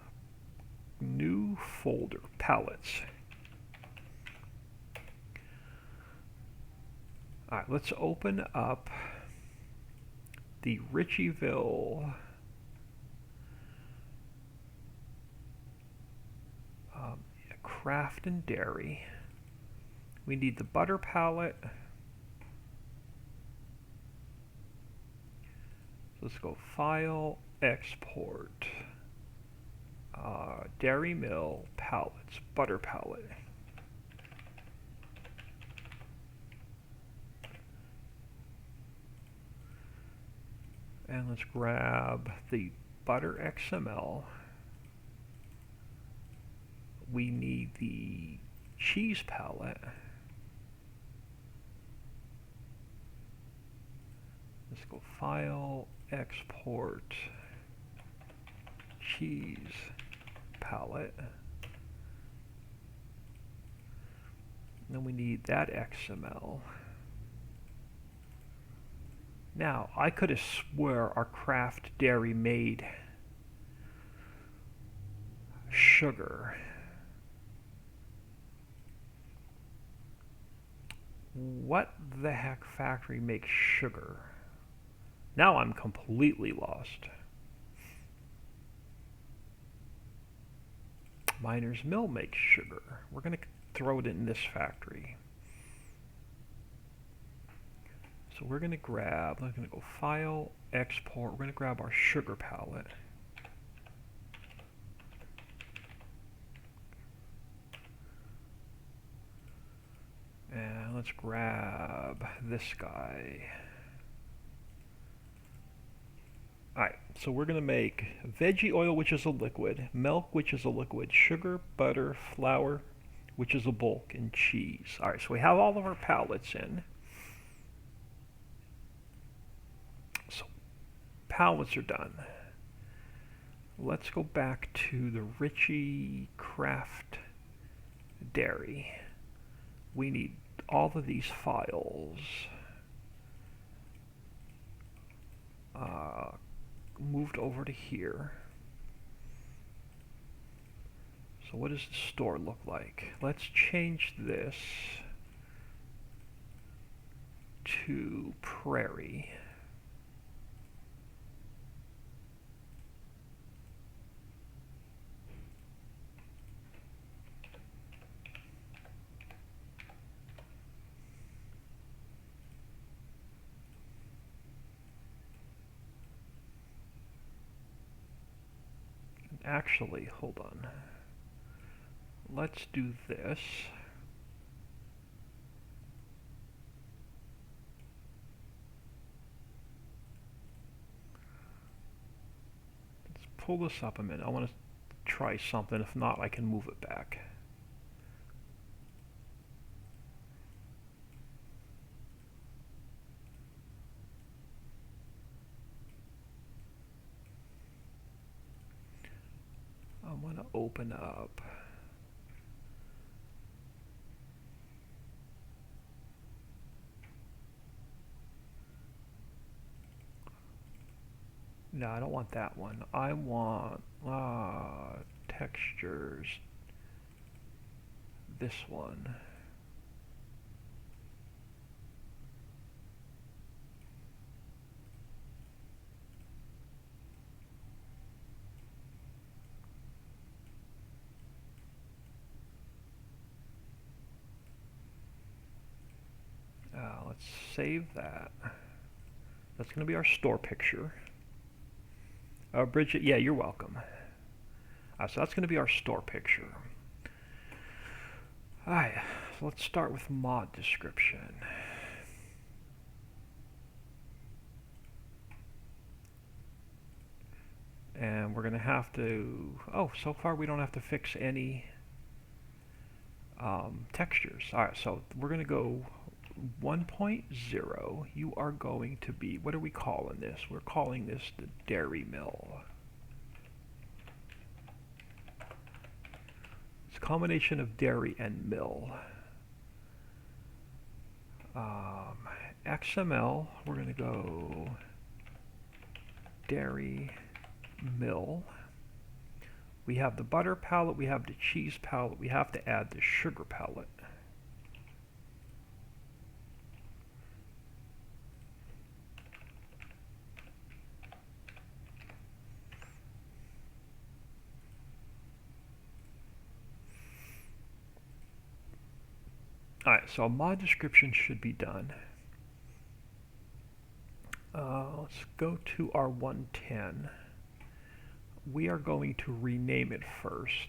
new folder, palettes. All right, let's open up the Ritchieville craft and dairy. We need the butter palette. Let's go file, export, dairy mill, palettes, butter palette. And let's grab the butter XML. We need the cheese palette. Let's go file, export, cheese palette. And then we need that XML. Now, I could have swore our craft dairy made sugar. What the heck factory makes sugar? Now I'm completely lost. Miner's Mill makes sugar. We're going to throw it in this factory. So we're going to go file, export. We're going to grab our sugar palette. And let's grab this guy. Alright, so we're going to make veggie oil, which is a liquid, milk, which is a liquid, sugar, butter, flour, which is a bulk, and cheese. Alright, so we have all of our palettes in. So palettes are done. Let's go back to the Ritchie Craft Dairy. We need all of these files moved over to here. So what does the store look like? Let's change this to Prairie. Actually, hold on. Let's do this. Let's pull this up a minute. I want to try something. If not, I can move it back. I want to open up no, I don't want that one. I want textures. This one. Let's save that. That's going to be our store picture. Bridget, yeah, you're welcome. So that's going to be our store picture. Alright, so let's start with mod description. And we're going to have to, oh, so far we don't have to fix any textures. Alright, so we're going to go 1.0. You are going to be, what are we calling this? We're calling this the dairy mill. It's a combination of dairy and mill. XML, we're going to go dairy mill. We have the butter palette, we have the cheese palette, we have to add the sugar palette. Alright, so a mod description should be done. Let's go to our 110. We are going to rename it first.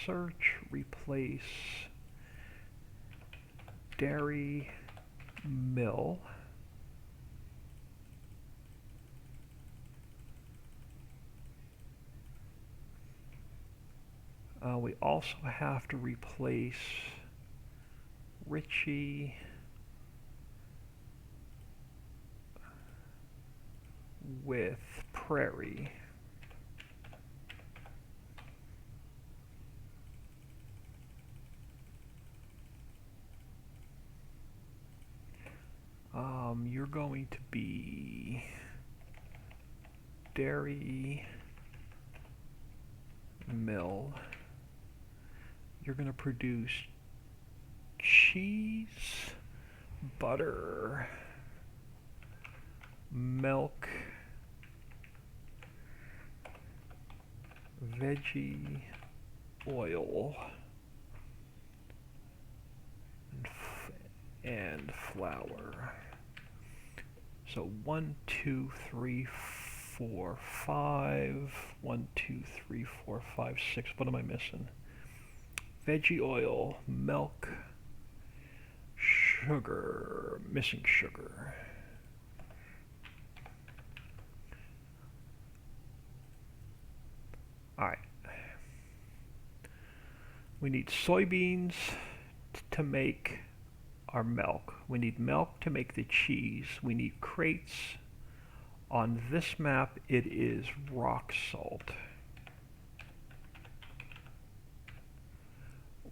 Search, replace, dairy mill. We also have to replace Richie with Prairie. You're going to be dairy mill. You're going to produce cheese, butter, milk, veggie oil, and flour. So 1, 2, 3, 4, 5. 1, 2, 3, 4, 5, 6. What am I missing? Veggie oil, milk, sugar. Missing sugar. Alright. We need soybeans to make our milk. We need milk to make the cheese. We need crates. On this map, it is rock salt.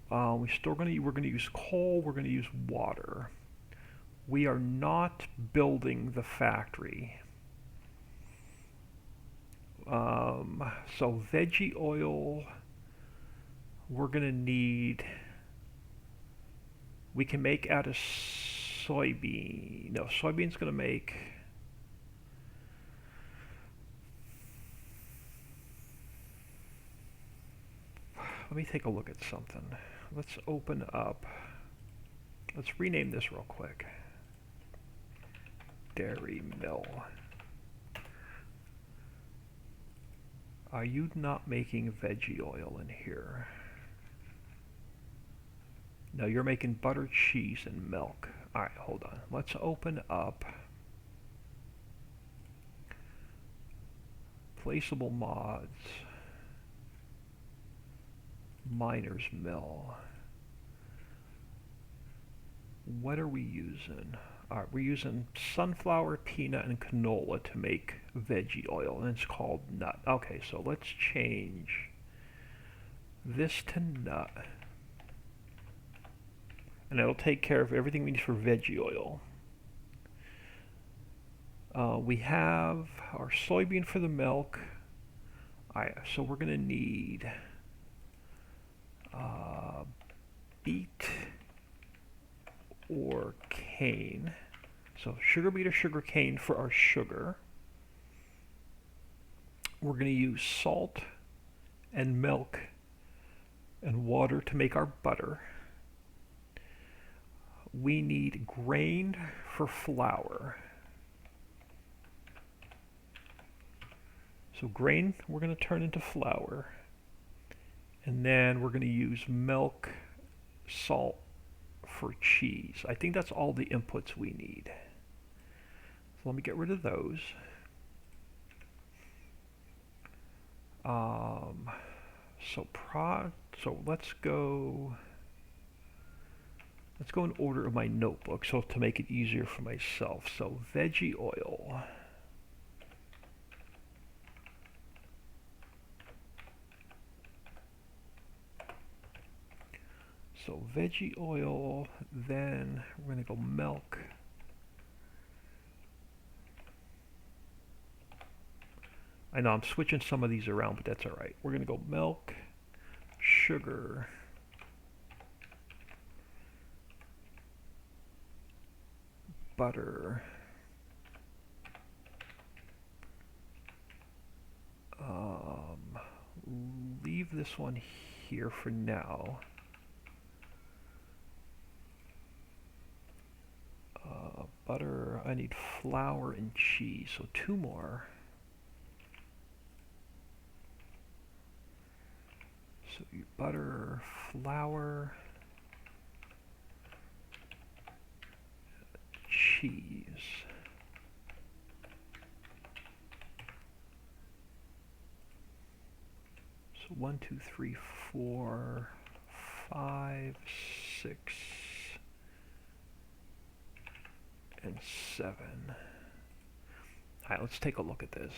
We're going to use coal. We're going to use water. We are not building the factory. So veggie oil, we're going to need, we can make out of soybean. No, soybean's going to make, let me take a look at something. Let's open up, let's rename this real quick. Dairy mill. Are you not making veggie oil in here? No, you're making butter, cheese, and milk. Alright, hold on. Let's open up placeable mods. Miner's mill. What are we using? Alright, we're using sunflower, peanut, and canola to make veggie oil, and it's called nut. Okay, so let's change this to nut. And it'll take care of everything we need for veggie oil. We have our soybean for the milk. Alright, so we're going to need beet or cane. So sugar beet or sugar cane for our sugar. We're going to use salt and milk and water to make our butter. We need grain for flour. So grain we're going to turn into flour. And then we're going to use milk, salt for cheese. I think that's all the inputs we need. So let me get rid of those. Um, so prod. So let's go in order of my notebook, so to make it easier for myself. So veggie oil. So veggie oil, then we're gonna go milk. I know I'm switching some of these around, but that's all right. We're gonna go milk, sugar, butter, um, leave this one here for now. Butter, I need flour and cheese, so two more. So butter, flour, cheese. So 1, 2, 3, 4, 5, 6, and 7. Alright, let's take a look at this.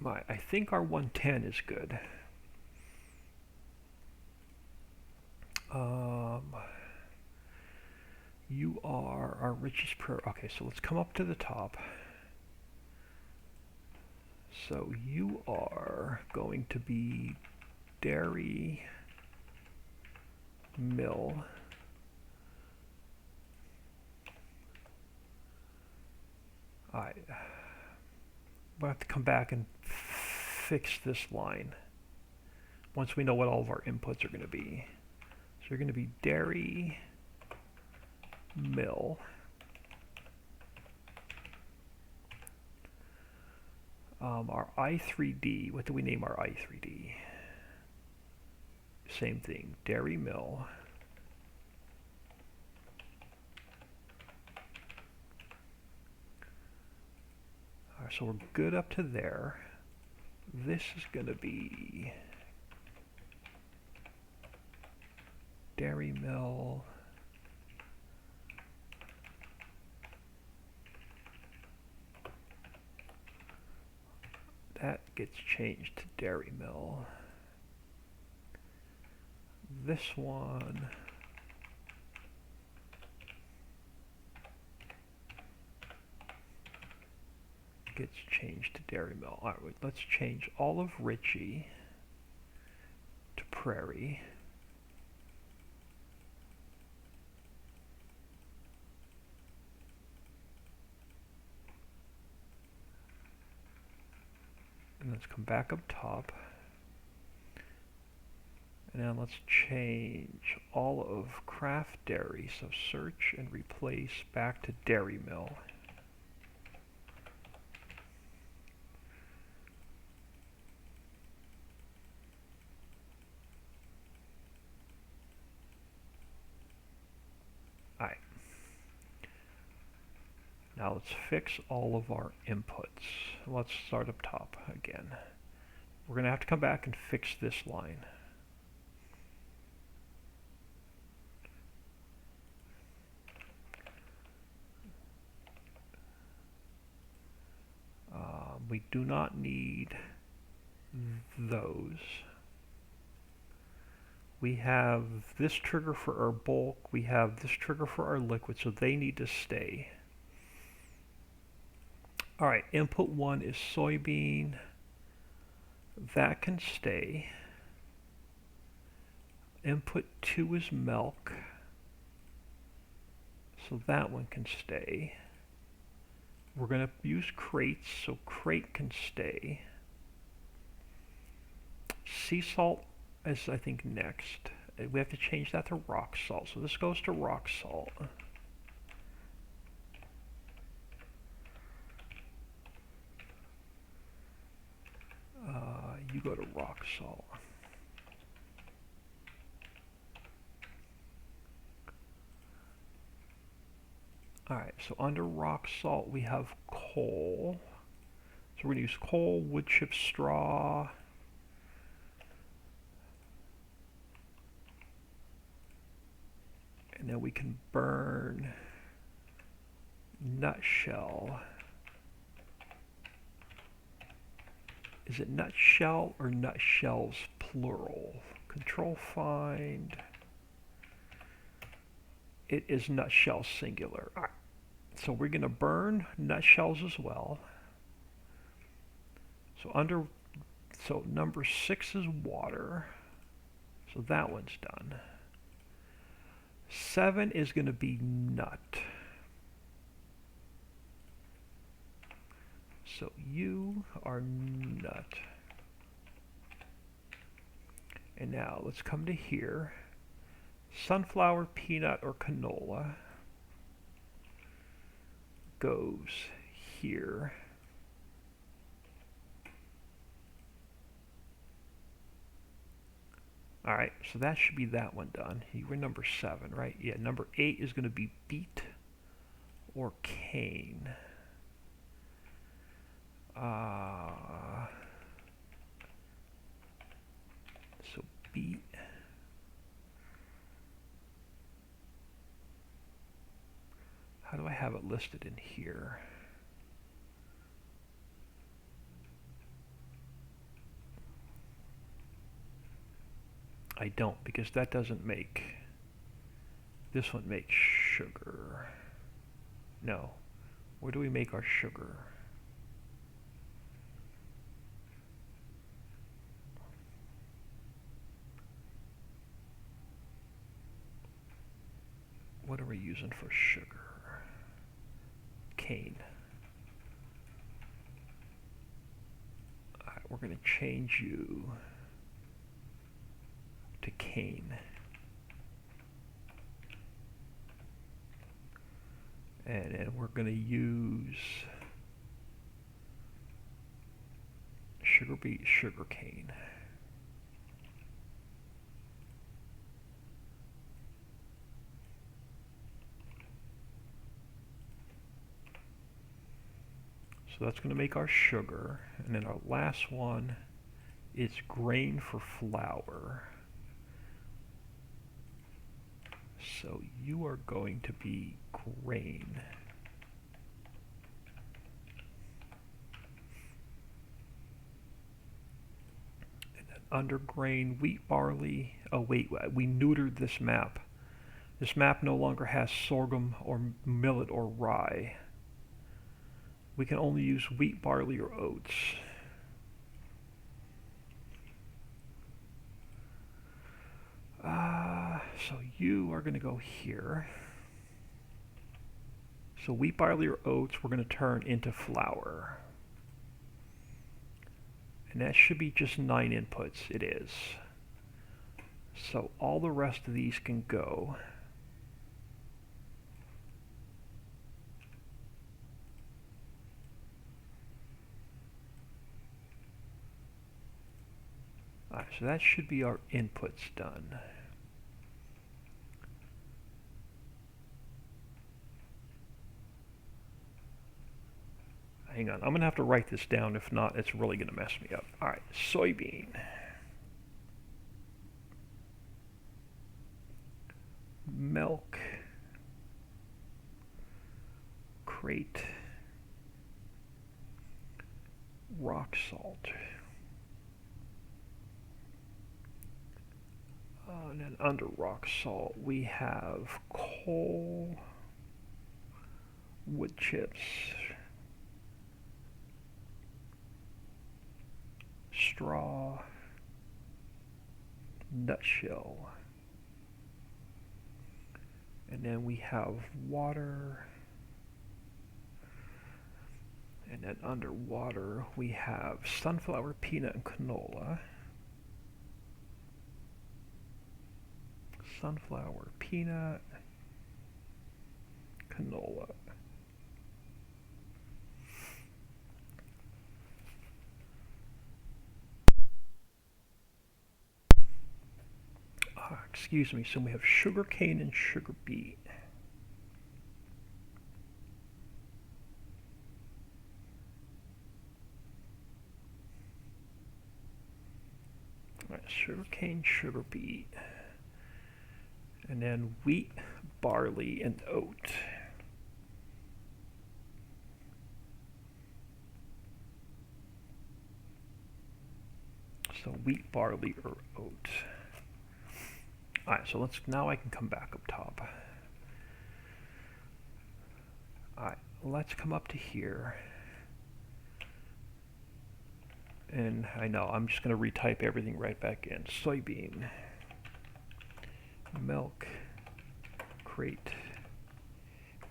I think our 110 is good. You are our richest prairie. Okay, so let's come up to the top. So you are going to be dairy mill. Alright. We'll have to come back and fix this line once we know what all of our inputs are going to be. So you're going to be dairy mill. Our I3D, what do we name our I3D? Same thing, dairy mill. Alright, so we're good up to there. This is going to be dairy mill. That gets changed to dairy mill. This one gets changed to dairy mill. All right, let's change all of Richie to prairie. And let's come back up top. And now let's change all of craft dairy. So search and replace back to dairy mill. Alright. Now let's fix all of our inputs. Let's start up top again. We're going to have to come back and fix this line. We do not need those. We have this trigger for our bulk. We have this trigger for our liquid, so they need to stay. Alright, input 1 is soybean. That can stay. Input 2 is milk. So that one can stay. We're going to use crates, so crate can stay. Sea salt is, I think, next. We have to change that to rock salt. So this goes to rock salt. You go to rock salt. Alright, so under rock salt we have coal. So we're going to use coal, wood chip, straw. And then we can burn nutshell. Is it nutshell or nutshells plural? Control find. It is nutshell singular. All right. So we're going to burn nutshells as well. So number 6 is water. So that one's done. 7 is going to be nut. So you are nut. And now let's come to here. Sunflower, peanut, or canola goes here. Alright, so that should be that one done. You were number 7, right? Yeah, number 8 is going to be beet or cane. So beet. How do I have it listed in here? I don't, because that doesn't make, this one makes sugar. No. Where do we make our sugar? What are we using for sugar? Cane. Alright, we're going to change you to cane. And then we're going to use sugar beet, sugar cane. So that's going to make our sugar. And then our last one is grain for flour. So you are going to be grain. And then under grain, wheat, barley. Oh wait, we neutered this map. This map no longer has sorghum or millet or rye. We can only use wheat, barley, or oats. So you are going to go here. So wheat, barley, or oats we're going to turn into flour. And that should be just 9 inputs. It is. So all the rest of these can go. Alright, so that should be our inputs done. Hang on, I'm going to have to write this down. If not, it's really going to mess me up. Alright, soybean. Milk. Crate. Rock salt. And then under rock salt we have coal, wood chips, straw, nutshell, and then we have water, and then under water we have sunflower, peanut, and canola. Sunflower, peanut, canola. Excuse me, so we have sugar cane and sugar beet. sugarcane, sugar beet, and then wheat, barley, and oat. So wheat, barley, or oat. Alright, so now I can come back up top. Alright, let's come up to here. And I know, I'm just going to retype everything right back in. Soybean, milk, crate,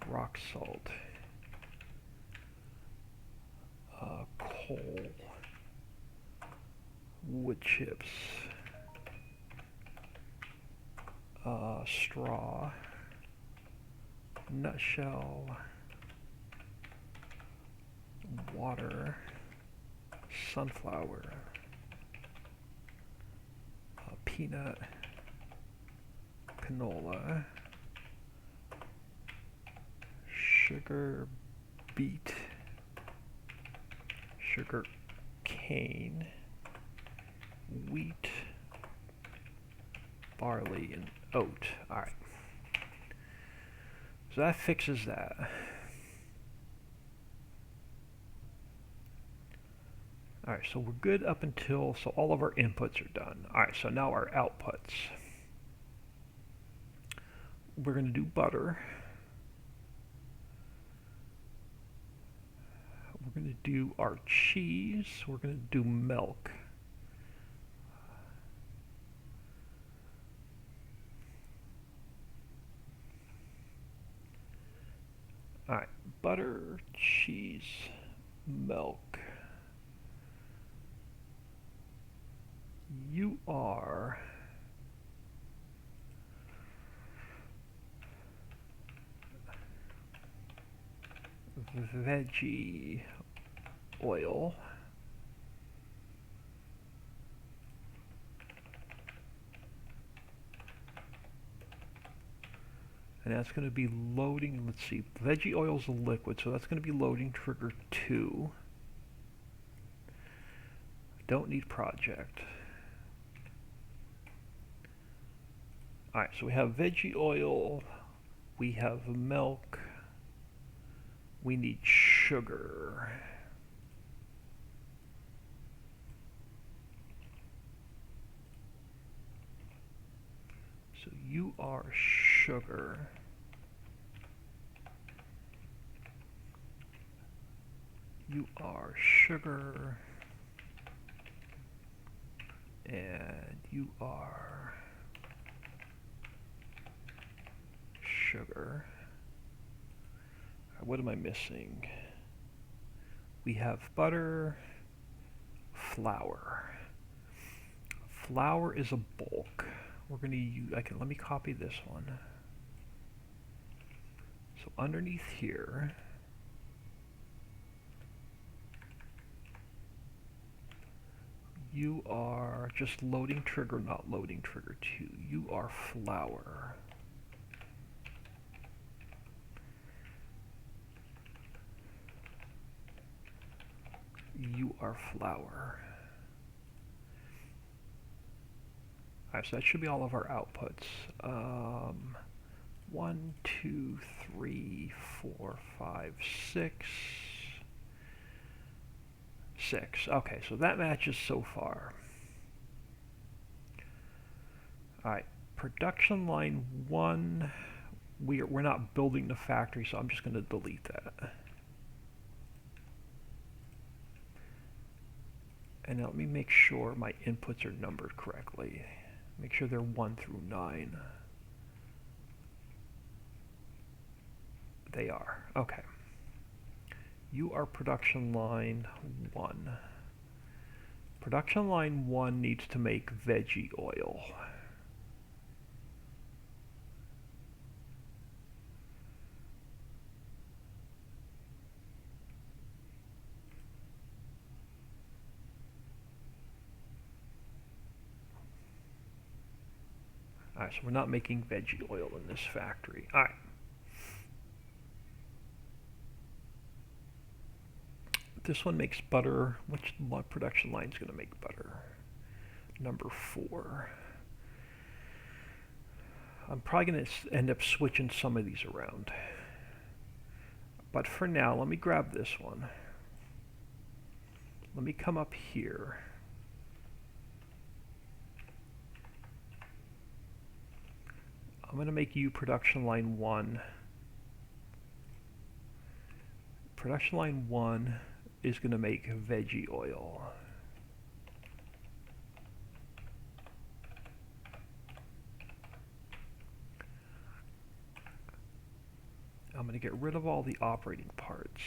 rock salt, coal, wood chips, straw, nutshell, water, sunflower, peanut, canola, sugar beet, sugar cane, wheat, barley, and oat. Alright. So that fixes that. Alright, so we're good up until, so all of our inputs are done. Alright, so now our outputs. We're going to do butter. We're going to do our cheese. We're going to do milk. Alright, butter, cheese, milk. You are veggie oil. And that's going to be loading, let's see, veggie oil is a liquid, so that's going to be loading trigger 2. Don't need project. Alright, so we have veggie oil, we have milk, we need sugar. So you are sugar. You are sugar. And you are sugar. What am I missing? We have butter, flour. Flour is a bulk. We're going to use, let me copy this one. So underneath here, you are just loading trigger, not loading trigger 2. You are flour. You are flour. Alright, so that should be all of our outputs. 1, 2, 3, 4, 5, 6. 6. Okay, so that matches so far. Alright, production line 1, we're not building the factory, so I'm just going to delete that. And now let me make sure my inputs are numbered correctly. Make sure they're 1 through 9. They are. Okay. You are production line 1. Production line 1 needs to make veggie oil. Alright, so we're not making veggie oil in this factory. Alright. This one makes butter. Which production line is going to make butter? number 4. I'm probably going to end up switching some of these around. But for now, let me grab this one. Let me come up here. I'm going to make you production line 1. Production line 1 is going to make veggie oil. I'm going to get rid of all the operating parts.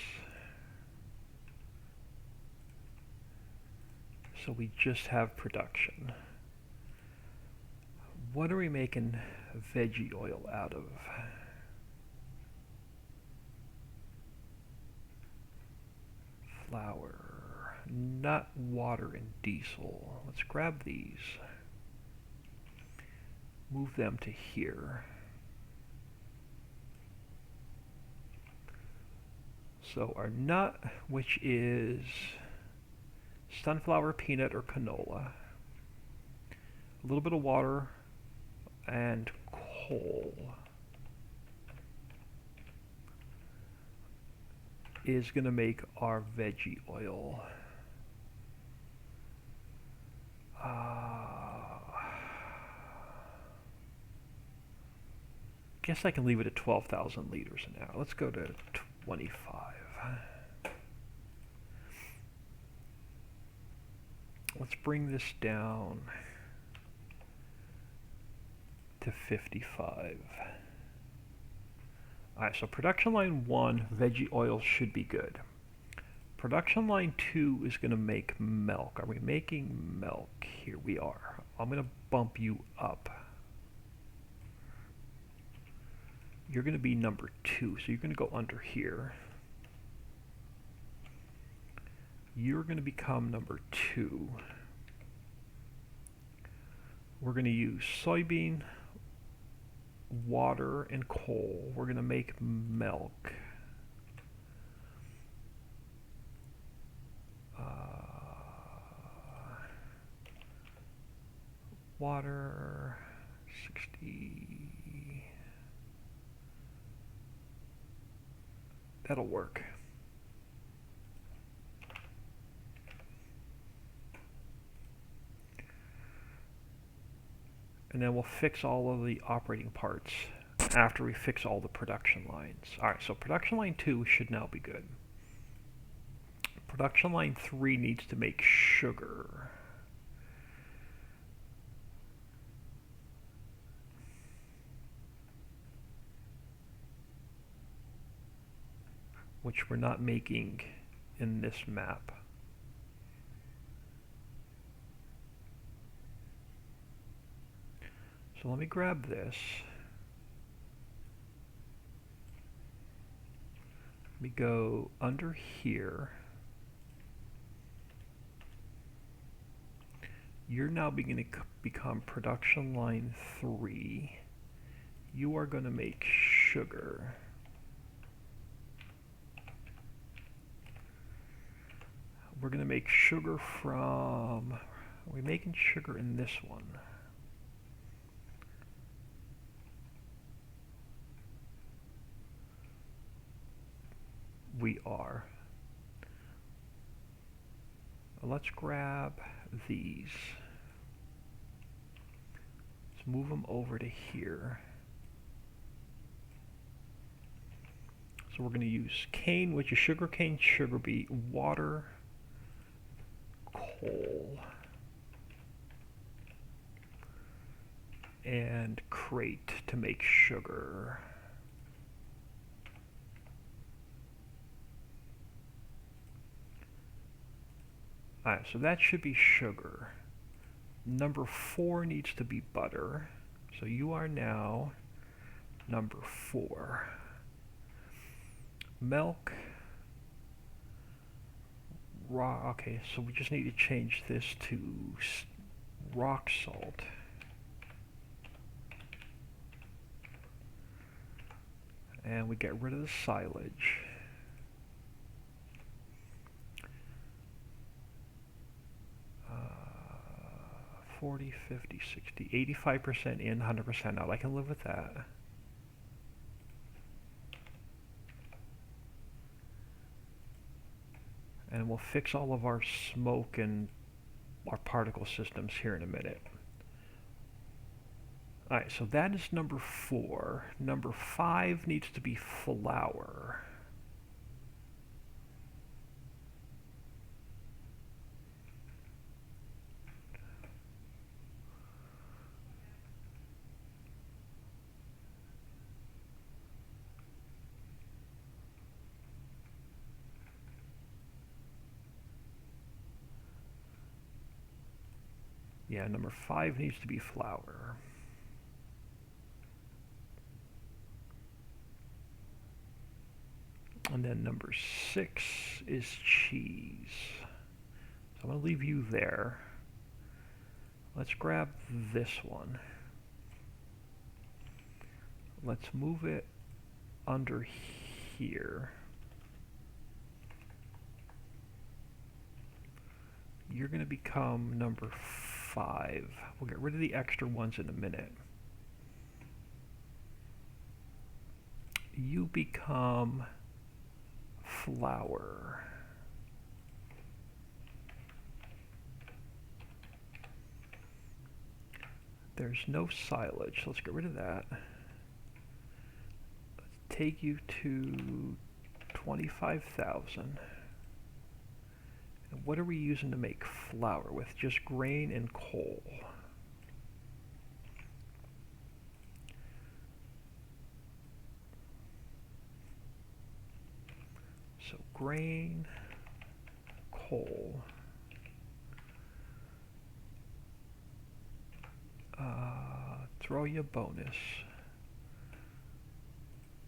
So we just have production. What are we making veggie oil out of? Flour, nut, water, and diesel. Let's grab these. Move them to here. So our nut, which is sunflower, peanut, or canola, a little bit of water, and coal is going to make our veggie oil. Guess I can leave it at 12,000 liters an hour. Let's go to 25. Let's bring this down to 55. Alright, so production line 1, veggie oil should be good. Production line 2 is going to make milk. Are we making milk? Here we are. I'm going to bump you up. You're going to be number 2, so you're going to go under here. You're going to become number 2. We're going to use soybean, water, and coal. We're going to make milk. Water, 60. That'll work. And then we'll fix all of the operating parts after we fix all the production lines. Alright, so production line 2 should now be good. Production line 3 needs to make sugar. Which we're not making in this map. So let me grab this. We go under here. You're now beginning to become production line 3. You are going to make sugar. We're going to make sugar from... Are we making sugar in this one? We are. Let's grab these. Let's move them over to here. So we're going to use cane, which is sugar cane, sugar beet, water, coal, and crate to make sugar. Alright, so that should be sugar. Number 4 needs to be butter. So you are now number 4. Milk. Raw. Okay, so we just need to change this to rock salt. And we get rid of the silage. 40, 50, 60, 85% in, 100% out. I can live with that. And we'll fix all of our smoke and our particle systems here in a minute. Alright, so that is number 4. Number 5 needs to be flour. Yeah, number 5 needs to be flour. And then number 6 is cheese. So I'm going to leave you there. Let's grab this one. Let's move it under here. You're going to become number 5. We'll get rid of the extra ones in a minute. You become flour. There's no silage. Let's get rid of that. Let's take you to 25,000. And what are we using to make flour with? Just grain and coal. So grain, coal. Throw you a bonus.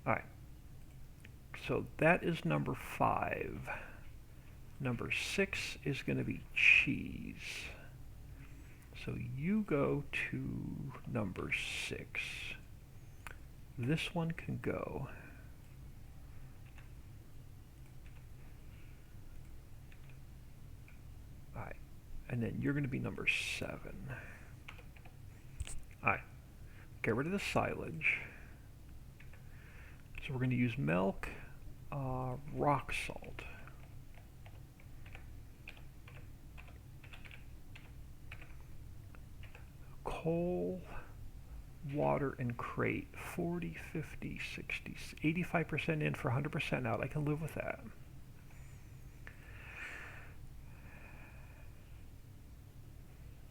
Alright. So that is number 5. Number 6 is going to be cheese. So you go to number 6. This one can go. Alright. And then you're going to be number 7. Alright. Get rid of the silage. So we're going to use milk, rock salt. Coal, water, and crate. 40, 50, 60, 85% in for 100% out. I can live with that.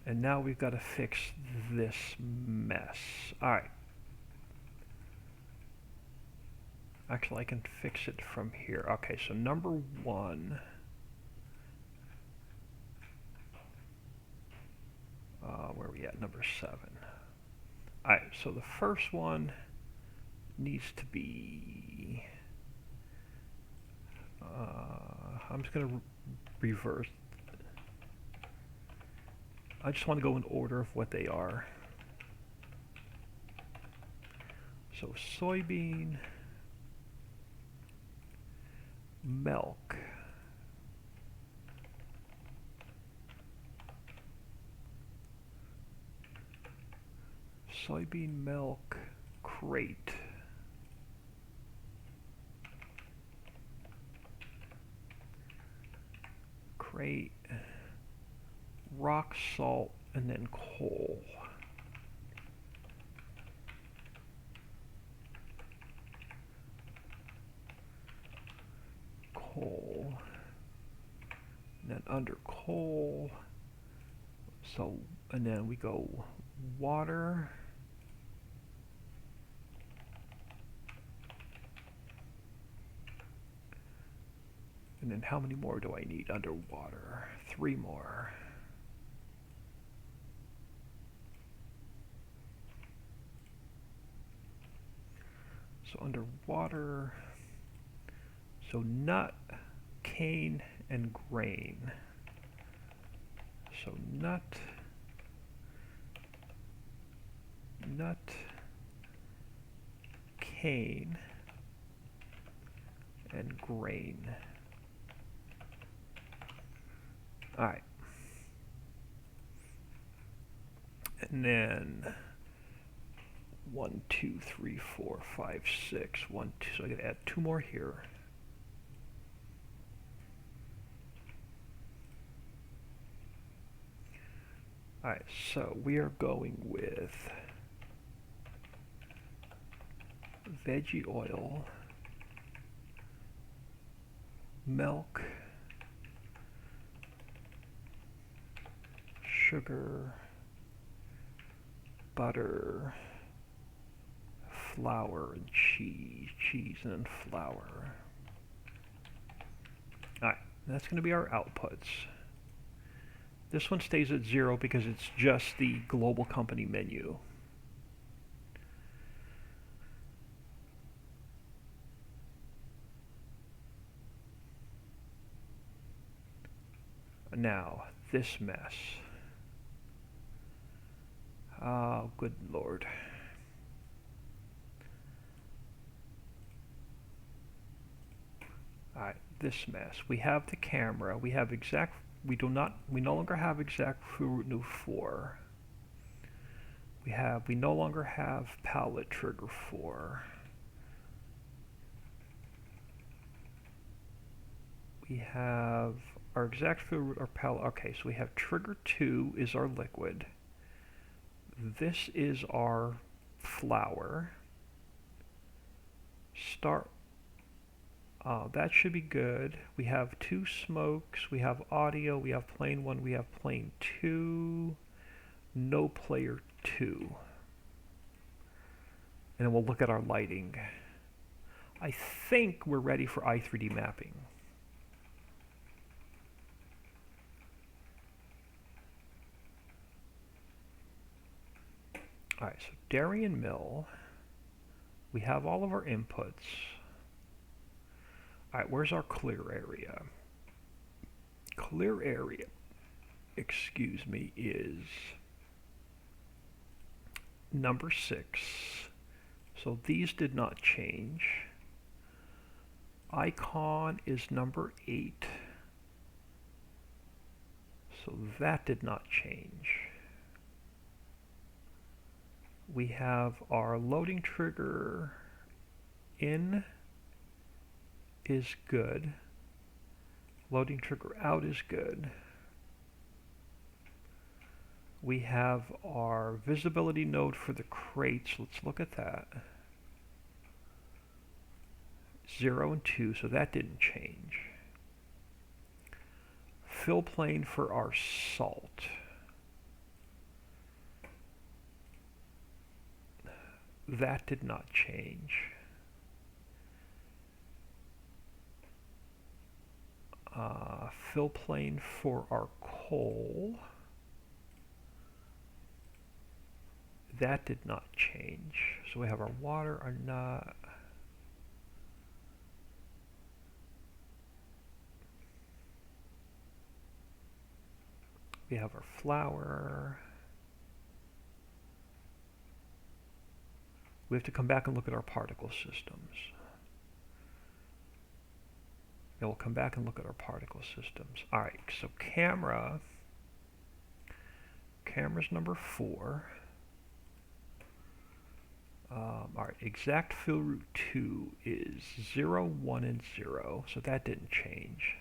And now we've got to fix this mess. Alright. Actually, I can fix it from here. Okay, so number 1. Where are we at? Number 7. Alright, so the first one needs to be... I'm just going to reverse. I just want to go in order of what they are. So soybean, milk, soybean milk, crate, rock salt, and then coal. And then under coal, so, and then we go water, and then how many more do I need under water? 3 more. So under water, so nut, cane, and grain. So nut, cane, and grain. Alright. And then 1, 2, 3, 4, 5, 6. 1, 2. So I gotta add 2 more here. Alright, so we are going with veggie oil, milk, sugar, butter, flour, and cheese, and then flour. Alright, that's going to be our outputs. This one stays at 0 because it's just the global company menu. Now, this mess. Oh, good Lord. Alright, this mess. We have the camera. We have we no longer have exact Furuno 4. We no longer have palette trigger 4. We have our exact food or palette. Okay, so we have trigger 2 is our liquid. This is our flour. Start. That should be good. We have 2 smokes. We have audio. We have plane 1. We have plane 2. No player 2. And then we'll look at our lighting. I think we're ready for i3D mapping. Alright, so dairy and mill. We have all of our inputs. Alright, where's our clear area? Clear area, excuse me, is number 6. So these did not change. Icon is number 8. So that did not change. We have our loading trigger in is good. Loading trigger out is good. We have our visibility node for the crates. Let's look at that. 0 and 2, so that didn't change. Fill plane for our salt. That did not change. Fill plane for our coal. That did not change. So we have our water, our nut. We have our flour. We have to come back and look at our particle systems. And we'll come back and look at our particle systems. Alright, so camera's number 4. Alright, exact fill route 2 is 0, 1, and 0, so that didn't change.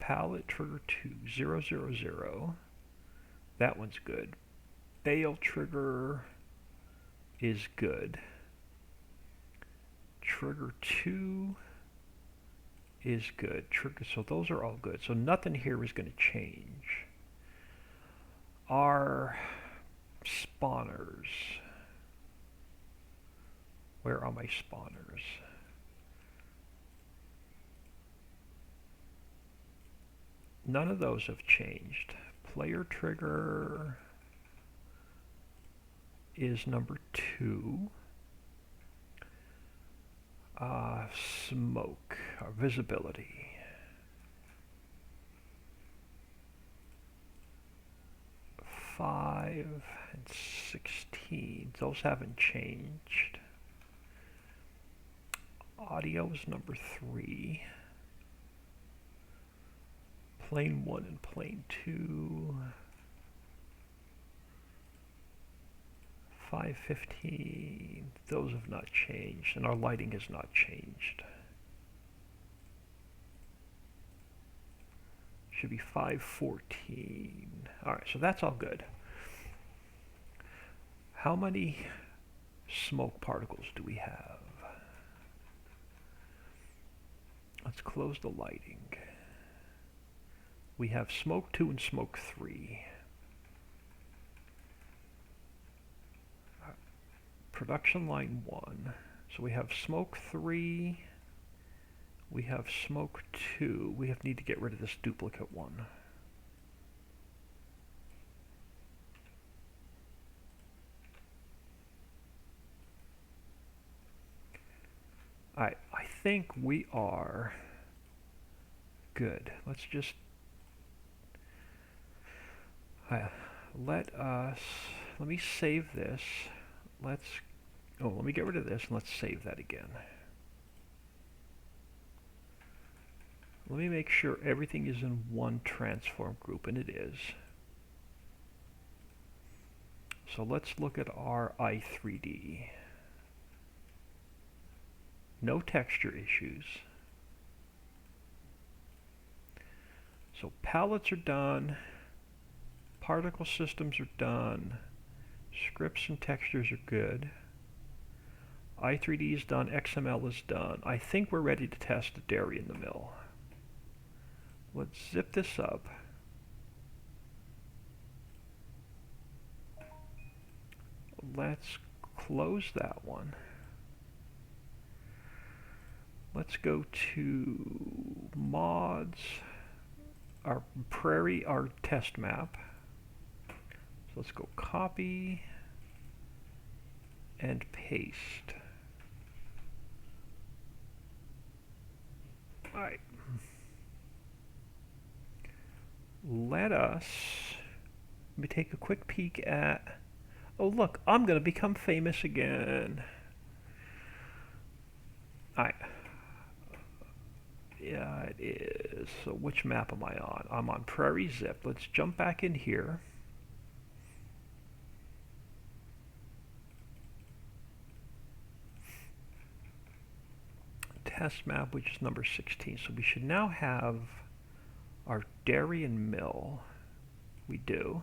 Palette trigger 2, 0, 0, 0. That one's good. Bale trigger is good. Trigger 2 is good. Trigger, so those are all good. So nothing here is going to change. Our spawners. Where are my spawners? None of those have changed. Player trigger is number 2. Smoke, or visibility. Five and 16. Those haven't changed. Audio is number 3. Plane 1 and plane 2. 515. Those have not changed, and our lighting has not changed. Should be 514. Alright, so that's all good. How many smoke particles do we have? Let's close the lighting. We have smoke 2 and smoke 3. Production line 1. So we have smoke 3. We have smoke 2. We need to get rid of this duplicate one. I think we are good. Let's just let me save this. Let me get rid of this and let's save that again. Let me make sure everything is in one transform group, and it is. So let's look at our i3D. No texture issues. So palettes are done. Particle systems are done. Scripts and textures are good. i3D is done. XML is done. I think we're ready to test the dairy in the mill. Let's zip this up. Let's close that one. Let's go to mods, our prairie, our test map. So let's go copy and paste. All right. Let me take a quick peek at, oh look, I'm going to become famous again. Alright. Yeah, it is. So which map am I on? I'm on Prairie Zip. Let's jump back in here. Test map, which is number 16. So we should now have our dairy and mill. We do.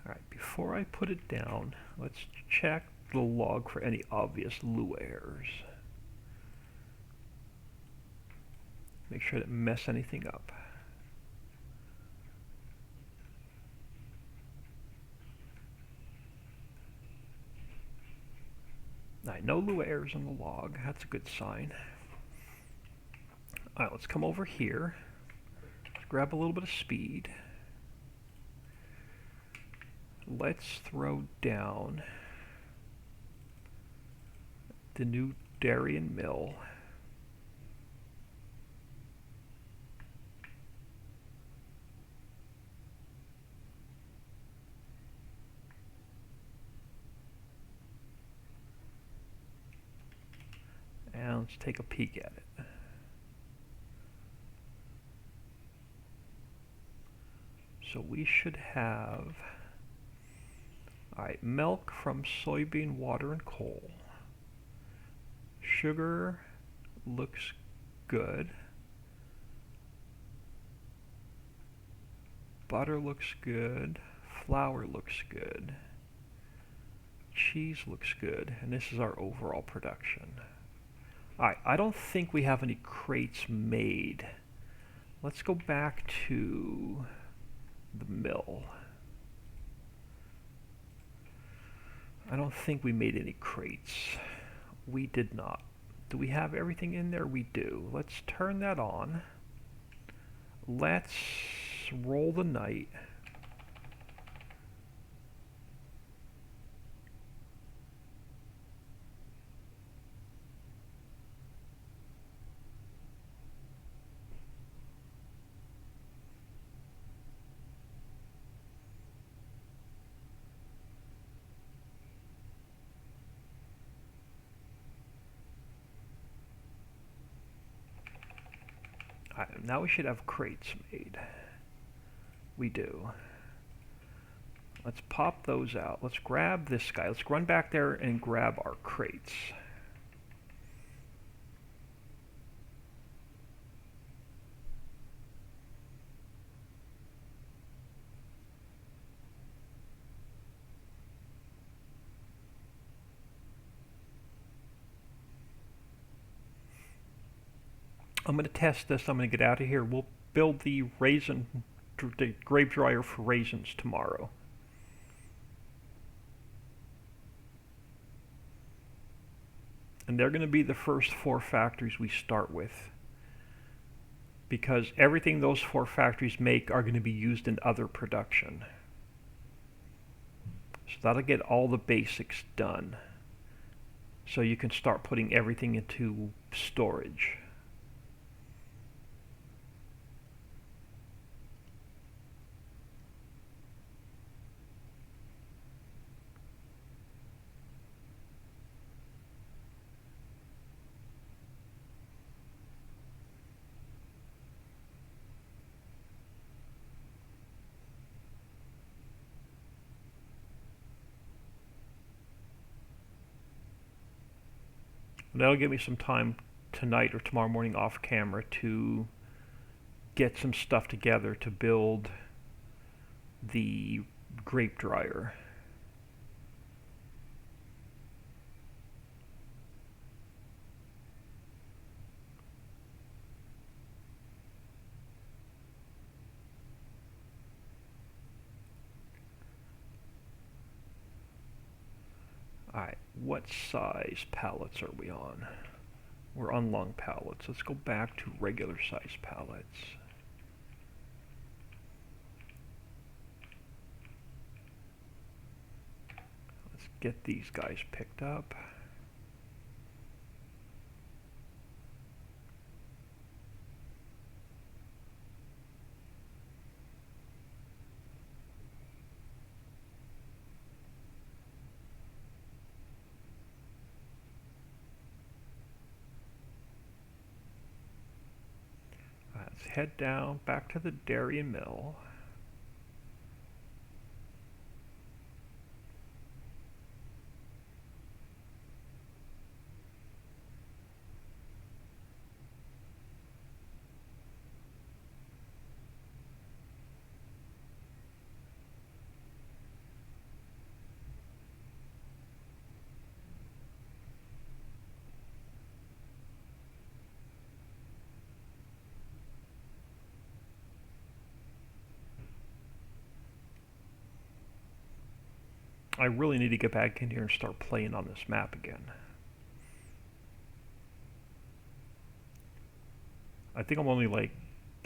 Alright, before I put it down, let's check the log for any obvious Lua errors. Make sure I didn't mess anything up. Alright, no Lua errors on the log. That's a good sign. Alright, let's come over here. Let's grab a little bit of speed. Let's throw down the new dairy and mill. And let's take a peek at it. So we should have, alright, milk from soybean, water, and coal. Sugar looks good. Butter looks good. Flour looks good. Cheese looks good. And this is our overall production. Alright, I don't think we have any crates made. Let's go back to the mill. I don't think we made any crates. We did not. Do we have everything in there? We do. Let's turn that on. Let's roll the night. Now we should have crates made. We do. Let's pop those out. Let's grab this guy. Let's run back there and grab our crates. I'm going to test this. I'm going to get out of here. We'll build the grape dryer for raisins tomorrow. And they're going to be the first 4 factories we start with, because everything those 4 factories make are going to be used in other production. So that'll get all the basics done, so you can start putting everything into storage. That'll give me some time tonight or tomorrow morning off camera to get some stuff together to build the grape dryer. Alright, what size pallets are we on? We're on long pallets. Let's go back to regular size pallets. Let's get these guys picked up. Let's head down back to the dairy and mill. I really need to get back in here and start playing on this map again. I think I'm only like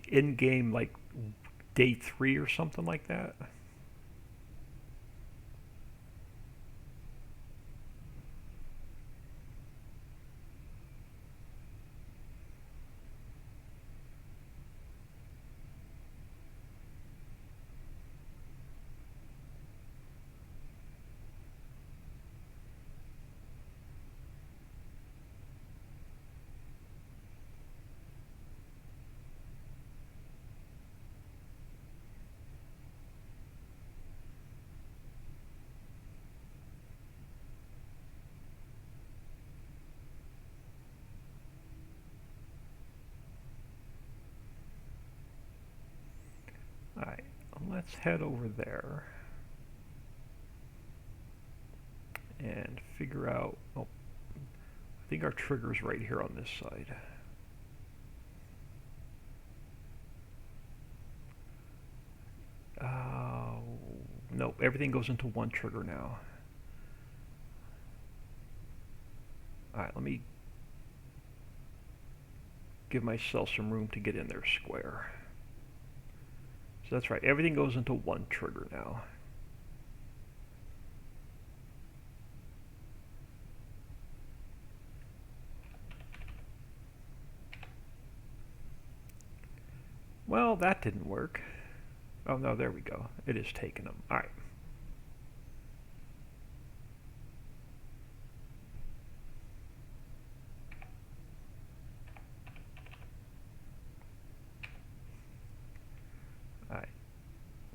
in game like day 3 or something like that. Alright, let's head over there and figure out, oh, I think our trigger's right here on this side. Nope, everything goes into one trigger now. Alright, let me give myself some room to get in there square. So that's right, everything goes into one trigger now. Well, that didn't work. Oh no, there we go. It is taking them. Alright.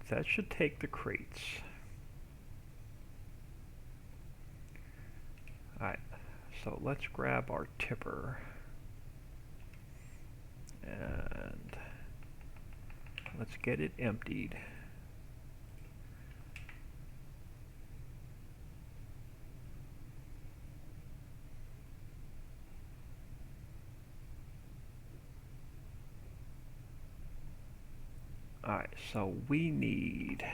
That should take the crates. Alright, so let's grab our tipper. And let's get it emptied. Alright, so we need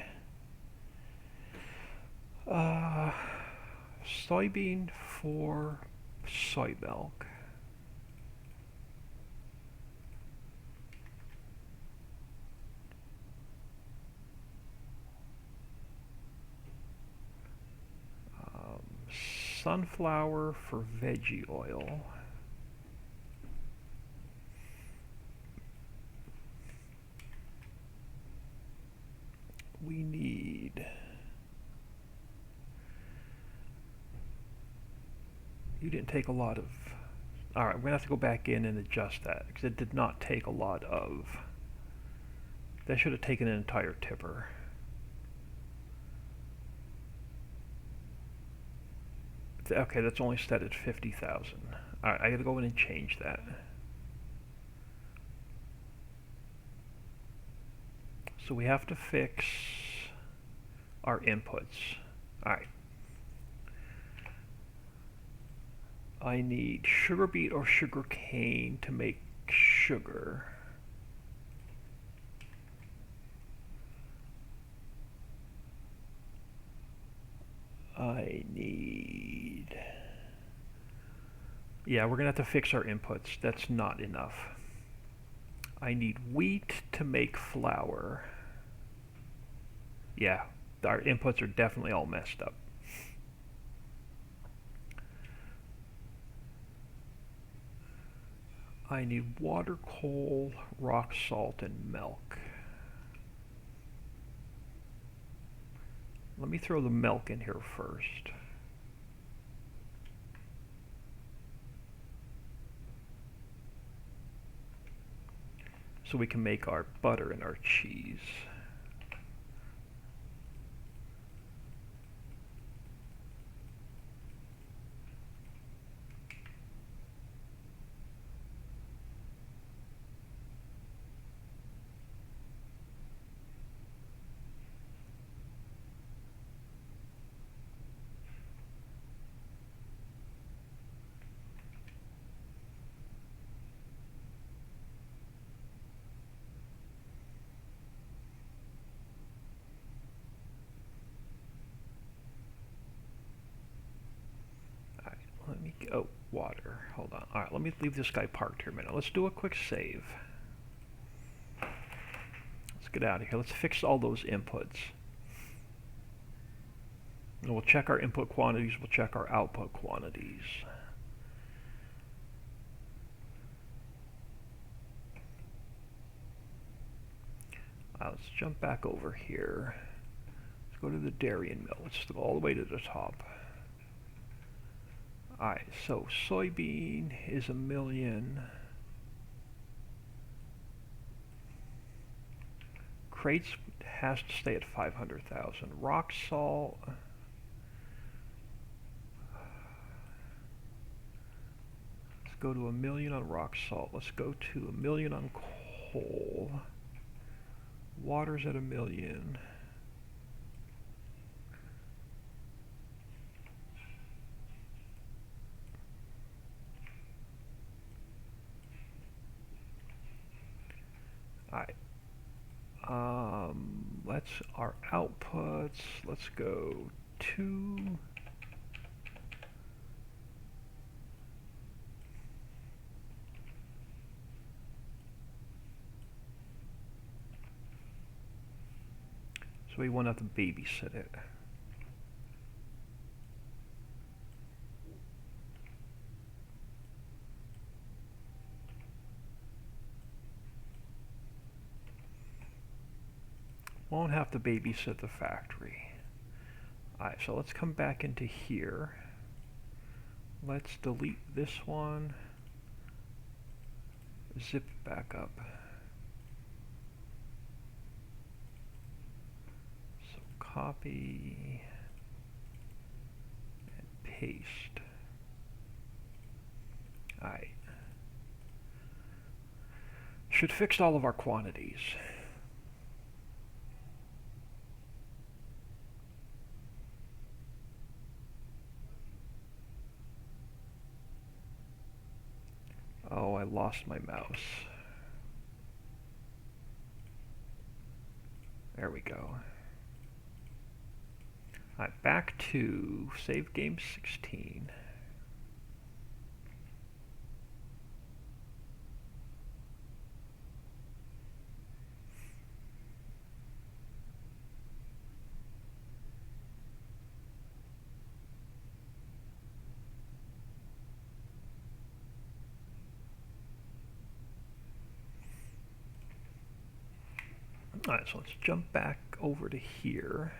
soybean for soy milk. Sunflower for veggie oil. We need you didn't take a lot of alright, we're gonna have to go back in and adjust that because it did not take a lot of that should have taken an entire tipper. Okay, that's only set at 50,000. Alright, I gotta go in and change that. So we have to fix our inputs. Alright. I need sugar beet or sugar cane to make sugar. I need... Yeah, we're gonna have to fix our inputs. That's not enough. I need wheat to make flour. Yeah, our inputs are definitely all messed up. I need water, coal, rock salt, and milk. Let me throw the milk in here first. So we can make our butter and our cheese. Let me go, water, hold on. Alright, let me leave this guy parked here a minute. Let's do a quick save. Let's get out of here. Let's fix all those inputs. And we'll check our input quantities, we'll check our output quantities. Let's jump back over here. Let's go to the dairy and mill. Let's go all the way to the top. Alright, so soybean is 1,000,000. Crates has to stay at 500,000. Rock salt. Let's go to 1,000,000 on rock salt. Let's go to 1,000,000 on coal. Water's at 1,000,000. Alright. Let's our outputs. Let's go to so we won't have to babysit it. Won't have to babysit the factory. Alright, so let's come back into here. Let's delete this one. Zip back up. copy and paste. Alright. Should fix all of our quantities. Oh, I lost my mouse. There we go. Alright, back to save game 16. Alright, so let's jump back over to here.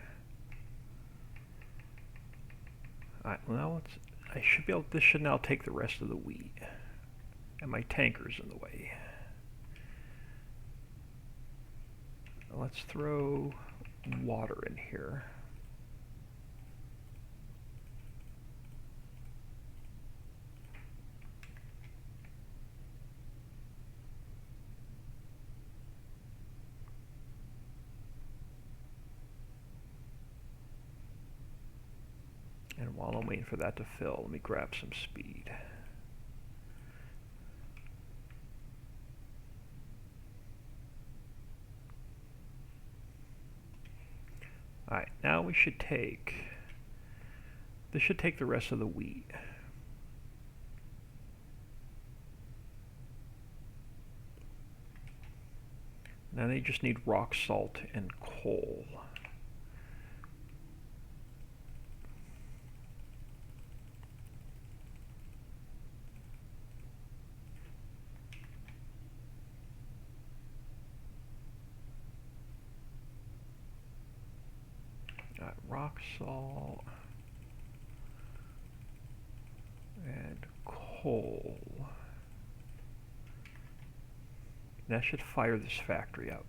Alright, well now I should be able, this should now take the rest of the wheat. And my tanker's in the way. Let's throw water in here. And while I'm waiting for that to fill, let me grab some speed. Alright, now we should take, this should take the rest of the wheat. Now they just need rock salt and coal. Rock salt and coal. That should fire this factory up.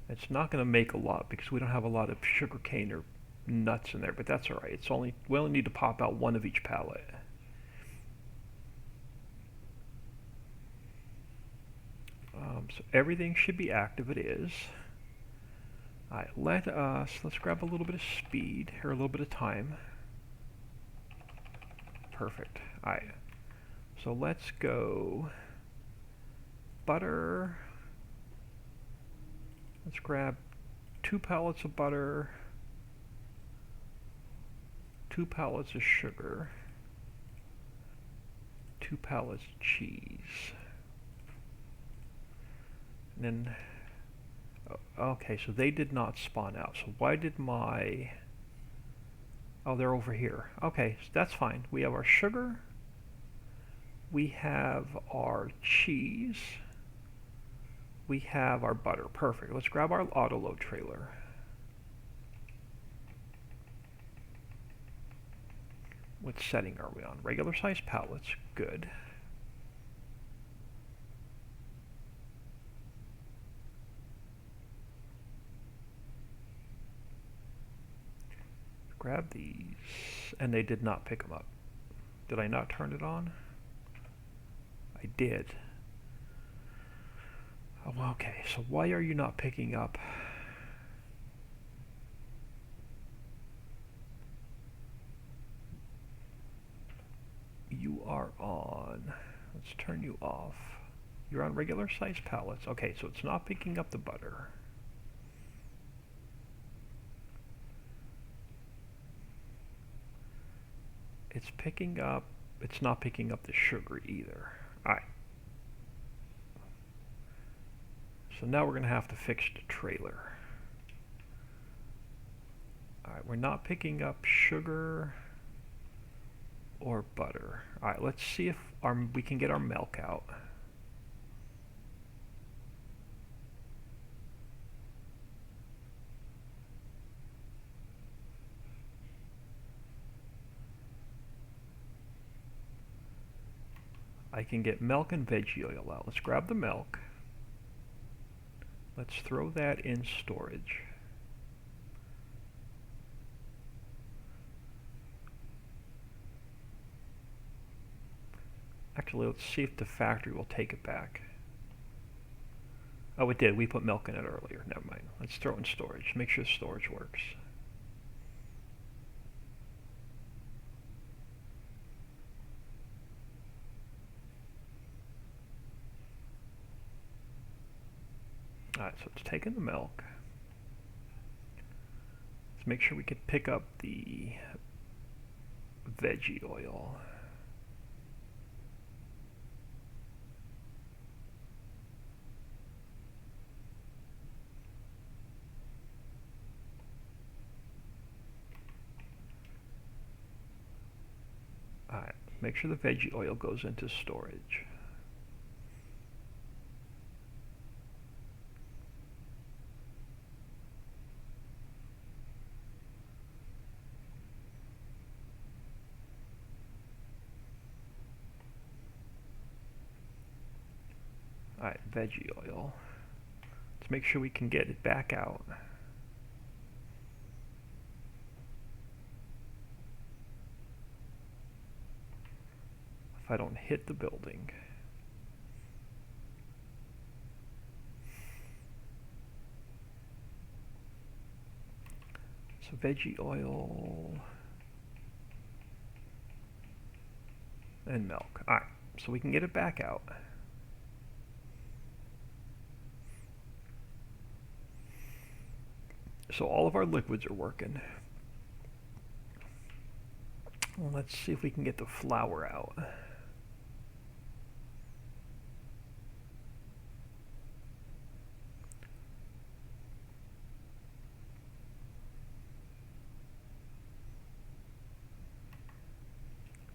It's not going to make a lot because we don't have a lot of sugarcane or nuts in there, but that's all right. It's only, we only need to pop out one of each pallet. So everything should be active. It is. Alright, let's grab a little bit of speed, or a little bit of time. Perfect. Alright, so let's go butter. Let's grab 2 pallets of butter, 2 pallets of sugar, 2 pallets of cheese. And then, okay, so they did not spawn out. So why did my, oh, they're over here. Okay, so that's fine. We have our sugar, we have our cheese, we have our butter. Perfect. Let's grab our autoload trailer. What setting are we on? Regular size pallets. Good. Grab these, and they did not pick them up. Did I not turn it on? I did. Oh, okay, so why are you not picking up? You are on, let's turn you off. You're on regular size pallets. Okay, so it's not picking up the butter. It's picking up, it's not picking up the sugar either. Alright. So now we're going to have to fix the trailer. Alright, we're not picking up sugar or butter. Alright, let's see if we can get our milk out. can get milk and veggie oil out. Let's grab the milk. Let's throw that in storage. Actually, let's see if the factory will take it back. Oh, it did. We put milk in it earlier. Never mind. Let's throw it in storage. Make sure storage works. Alright, so it's taking the milk. Let's make sure we can pick up the veggie oil. Alright, make sure the veggie oil goes into storage. Alright, veggie oil. Let's make sure we can get it back out. If I don't hit the building. So veggie oil and milk. Alright, so we can get it back out. So all of our liquids are working. Let's see if we can get the flour out.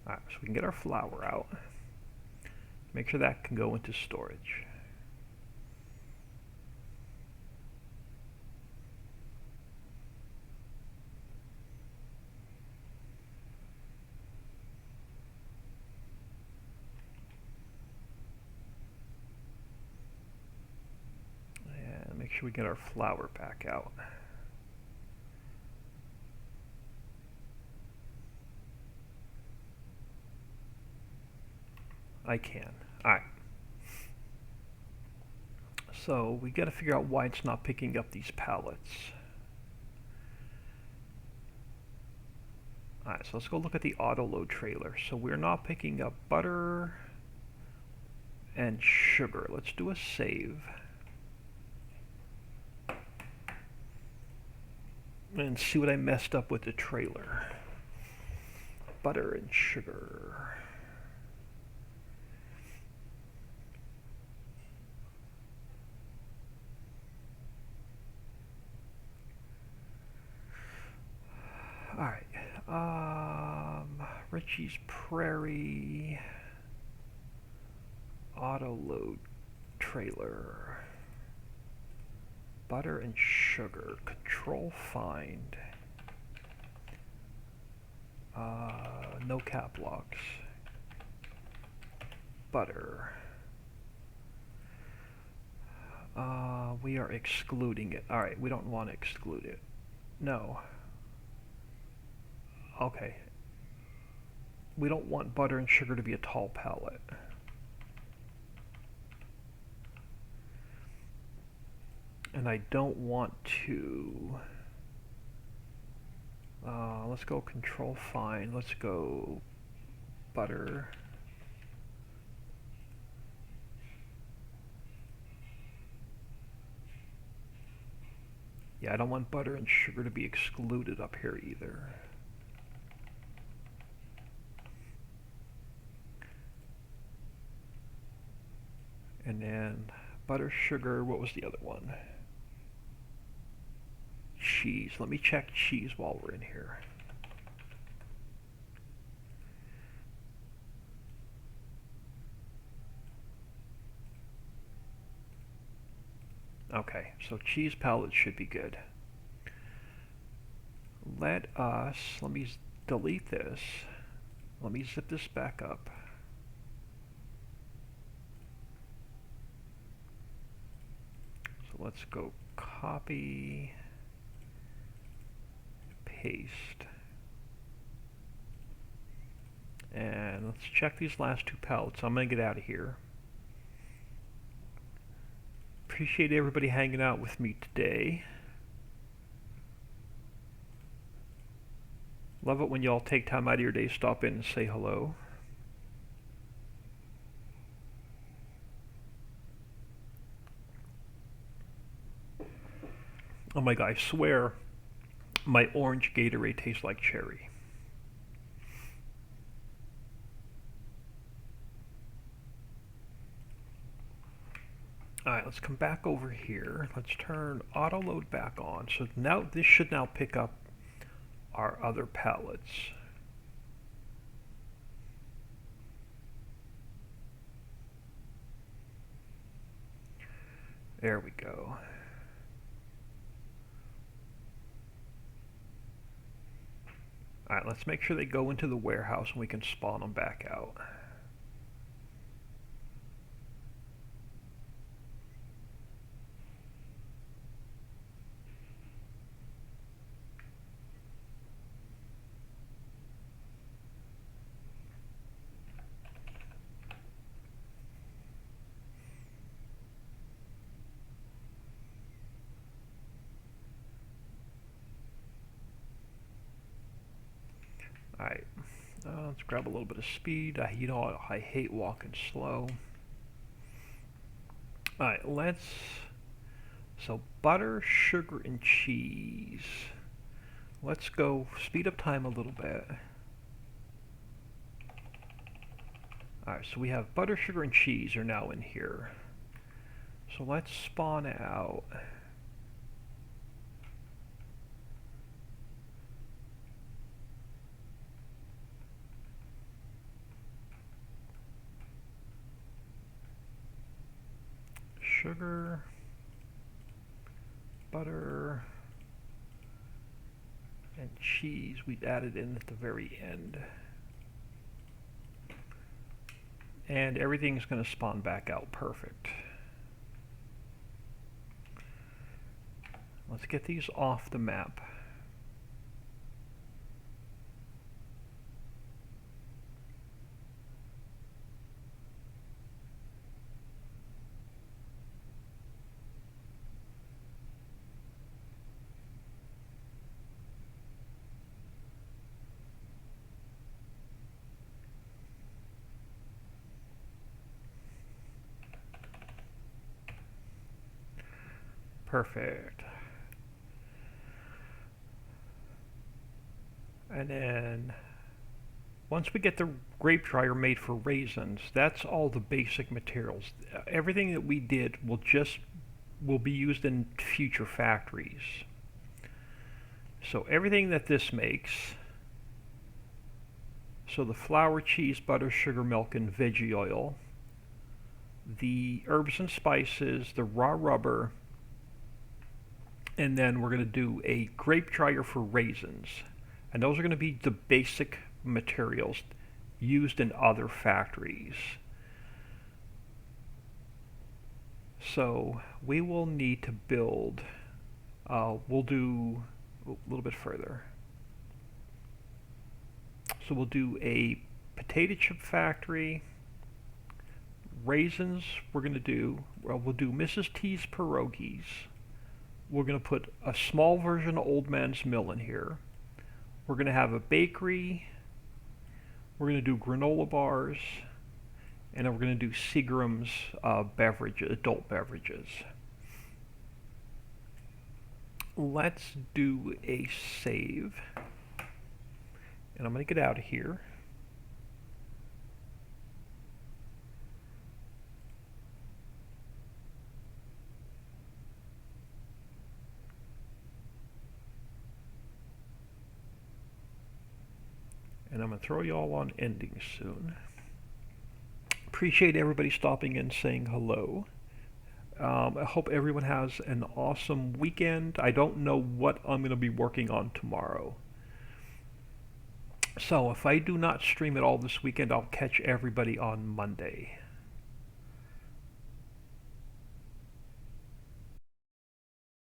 Alright, so we can get our flour out. Make sure that can go into storage. And make sure we get our flour back out. I can. Alright. So we got to figure out why it's not picking up these pallets. Alright, so let's go look at the auto load trailer. So we're not picking up butter and sugar. Let's do a save. And see what I messed up with the trailer. Butter and sugar. Alright, Richie's Prairie auto load trailer, butter and sugar, control find, no cap locks, butter, we are excluding it. Alright, we don't want to exclude it. No. Okay. We don't want butter and sugar to be a tall pallet. And I don't want to... let's go control find. Let's go butter. Yeah, I don't want butter and sugar to be excluded up here either. And then butter, sugar, what was the other one? Cheese. Let me check cheese while we're in here. Okay, so cheese pallets should be good. Let me delete this. Let me zip this back up. let's go copy, paste. And let's check these last two pellets. I'm going to get out of here. Appreciate everybody hanging out with me today. Love it when y'all take time out of your day, stop in and say hello. Oh my God, I swear my orange Gatorade tastes like cherry. Alright, let's come back over here. Let's turn auto load back on. So now this should now pick up our other pellets. There we go. Alright, let's make sure they go into the warehouse and we can spawn them back out. Alright, let's grab a little bit of speed. I hate walking slow. Alright, so butter, sugar, and cheese. Let's go speed up time a little bit. Alright, so we have butter, sugar, and cheese are now in here. So let's spawn out. Sugar, butter, and cheese we've added in at the very end. And everything's going to spawn back out perfect. Let's get these off the map. Perfect. And then once we get the grape dryer made for raisins, that's all the basic materials. Everything that we did will be used in future factories. So everything that this makes, so the flour, cheese, butter, sugar, milk, and veggie oil, the herbs and spices, the raw rubber, and then we're going to do a grape dryer for raisins. And those are going to be the basic materials used in other factories. So we will need to build, we'll do a little bit further. So we'll do a potato chip factory. Raisins we'll do Mrs. T's pierogies. We're going to put a small version of Old Man's Mill in here. We're going to have a bakery. We're going to do granola bars. And then we're going to do Seagram's adult beverages. Let's do a save. And I'm going to get out of here. And I'm going to throw you all on ending soon. Appreciate everybody stopping in, saying hello. I hope everyone has an awesome weekend. I don't know what I'm going to be working on tomorrow. So if I do not stream at all this weekend, I'll catch everybody on Monday.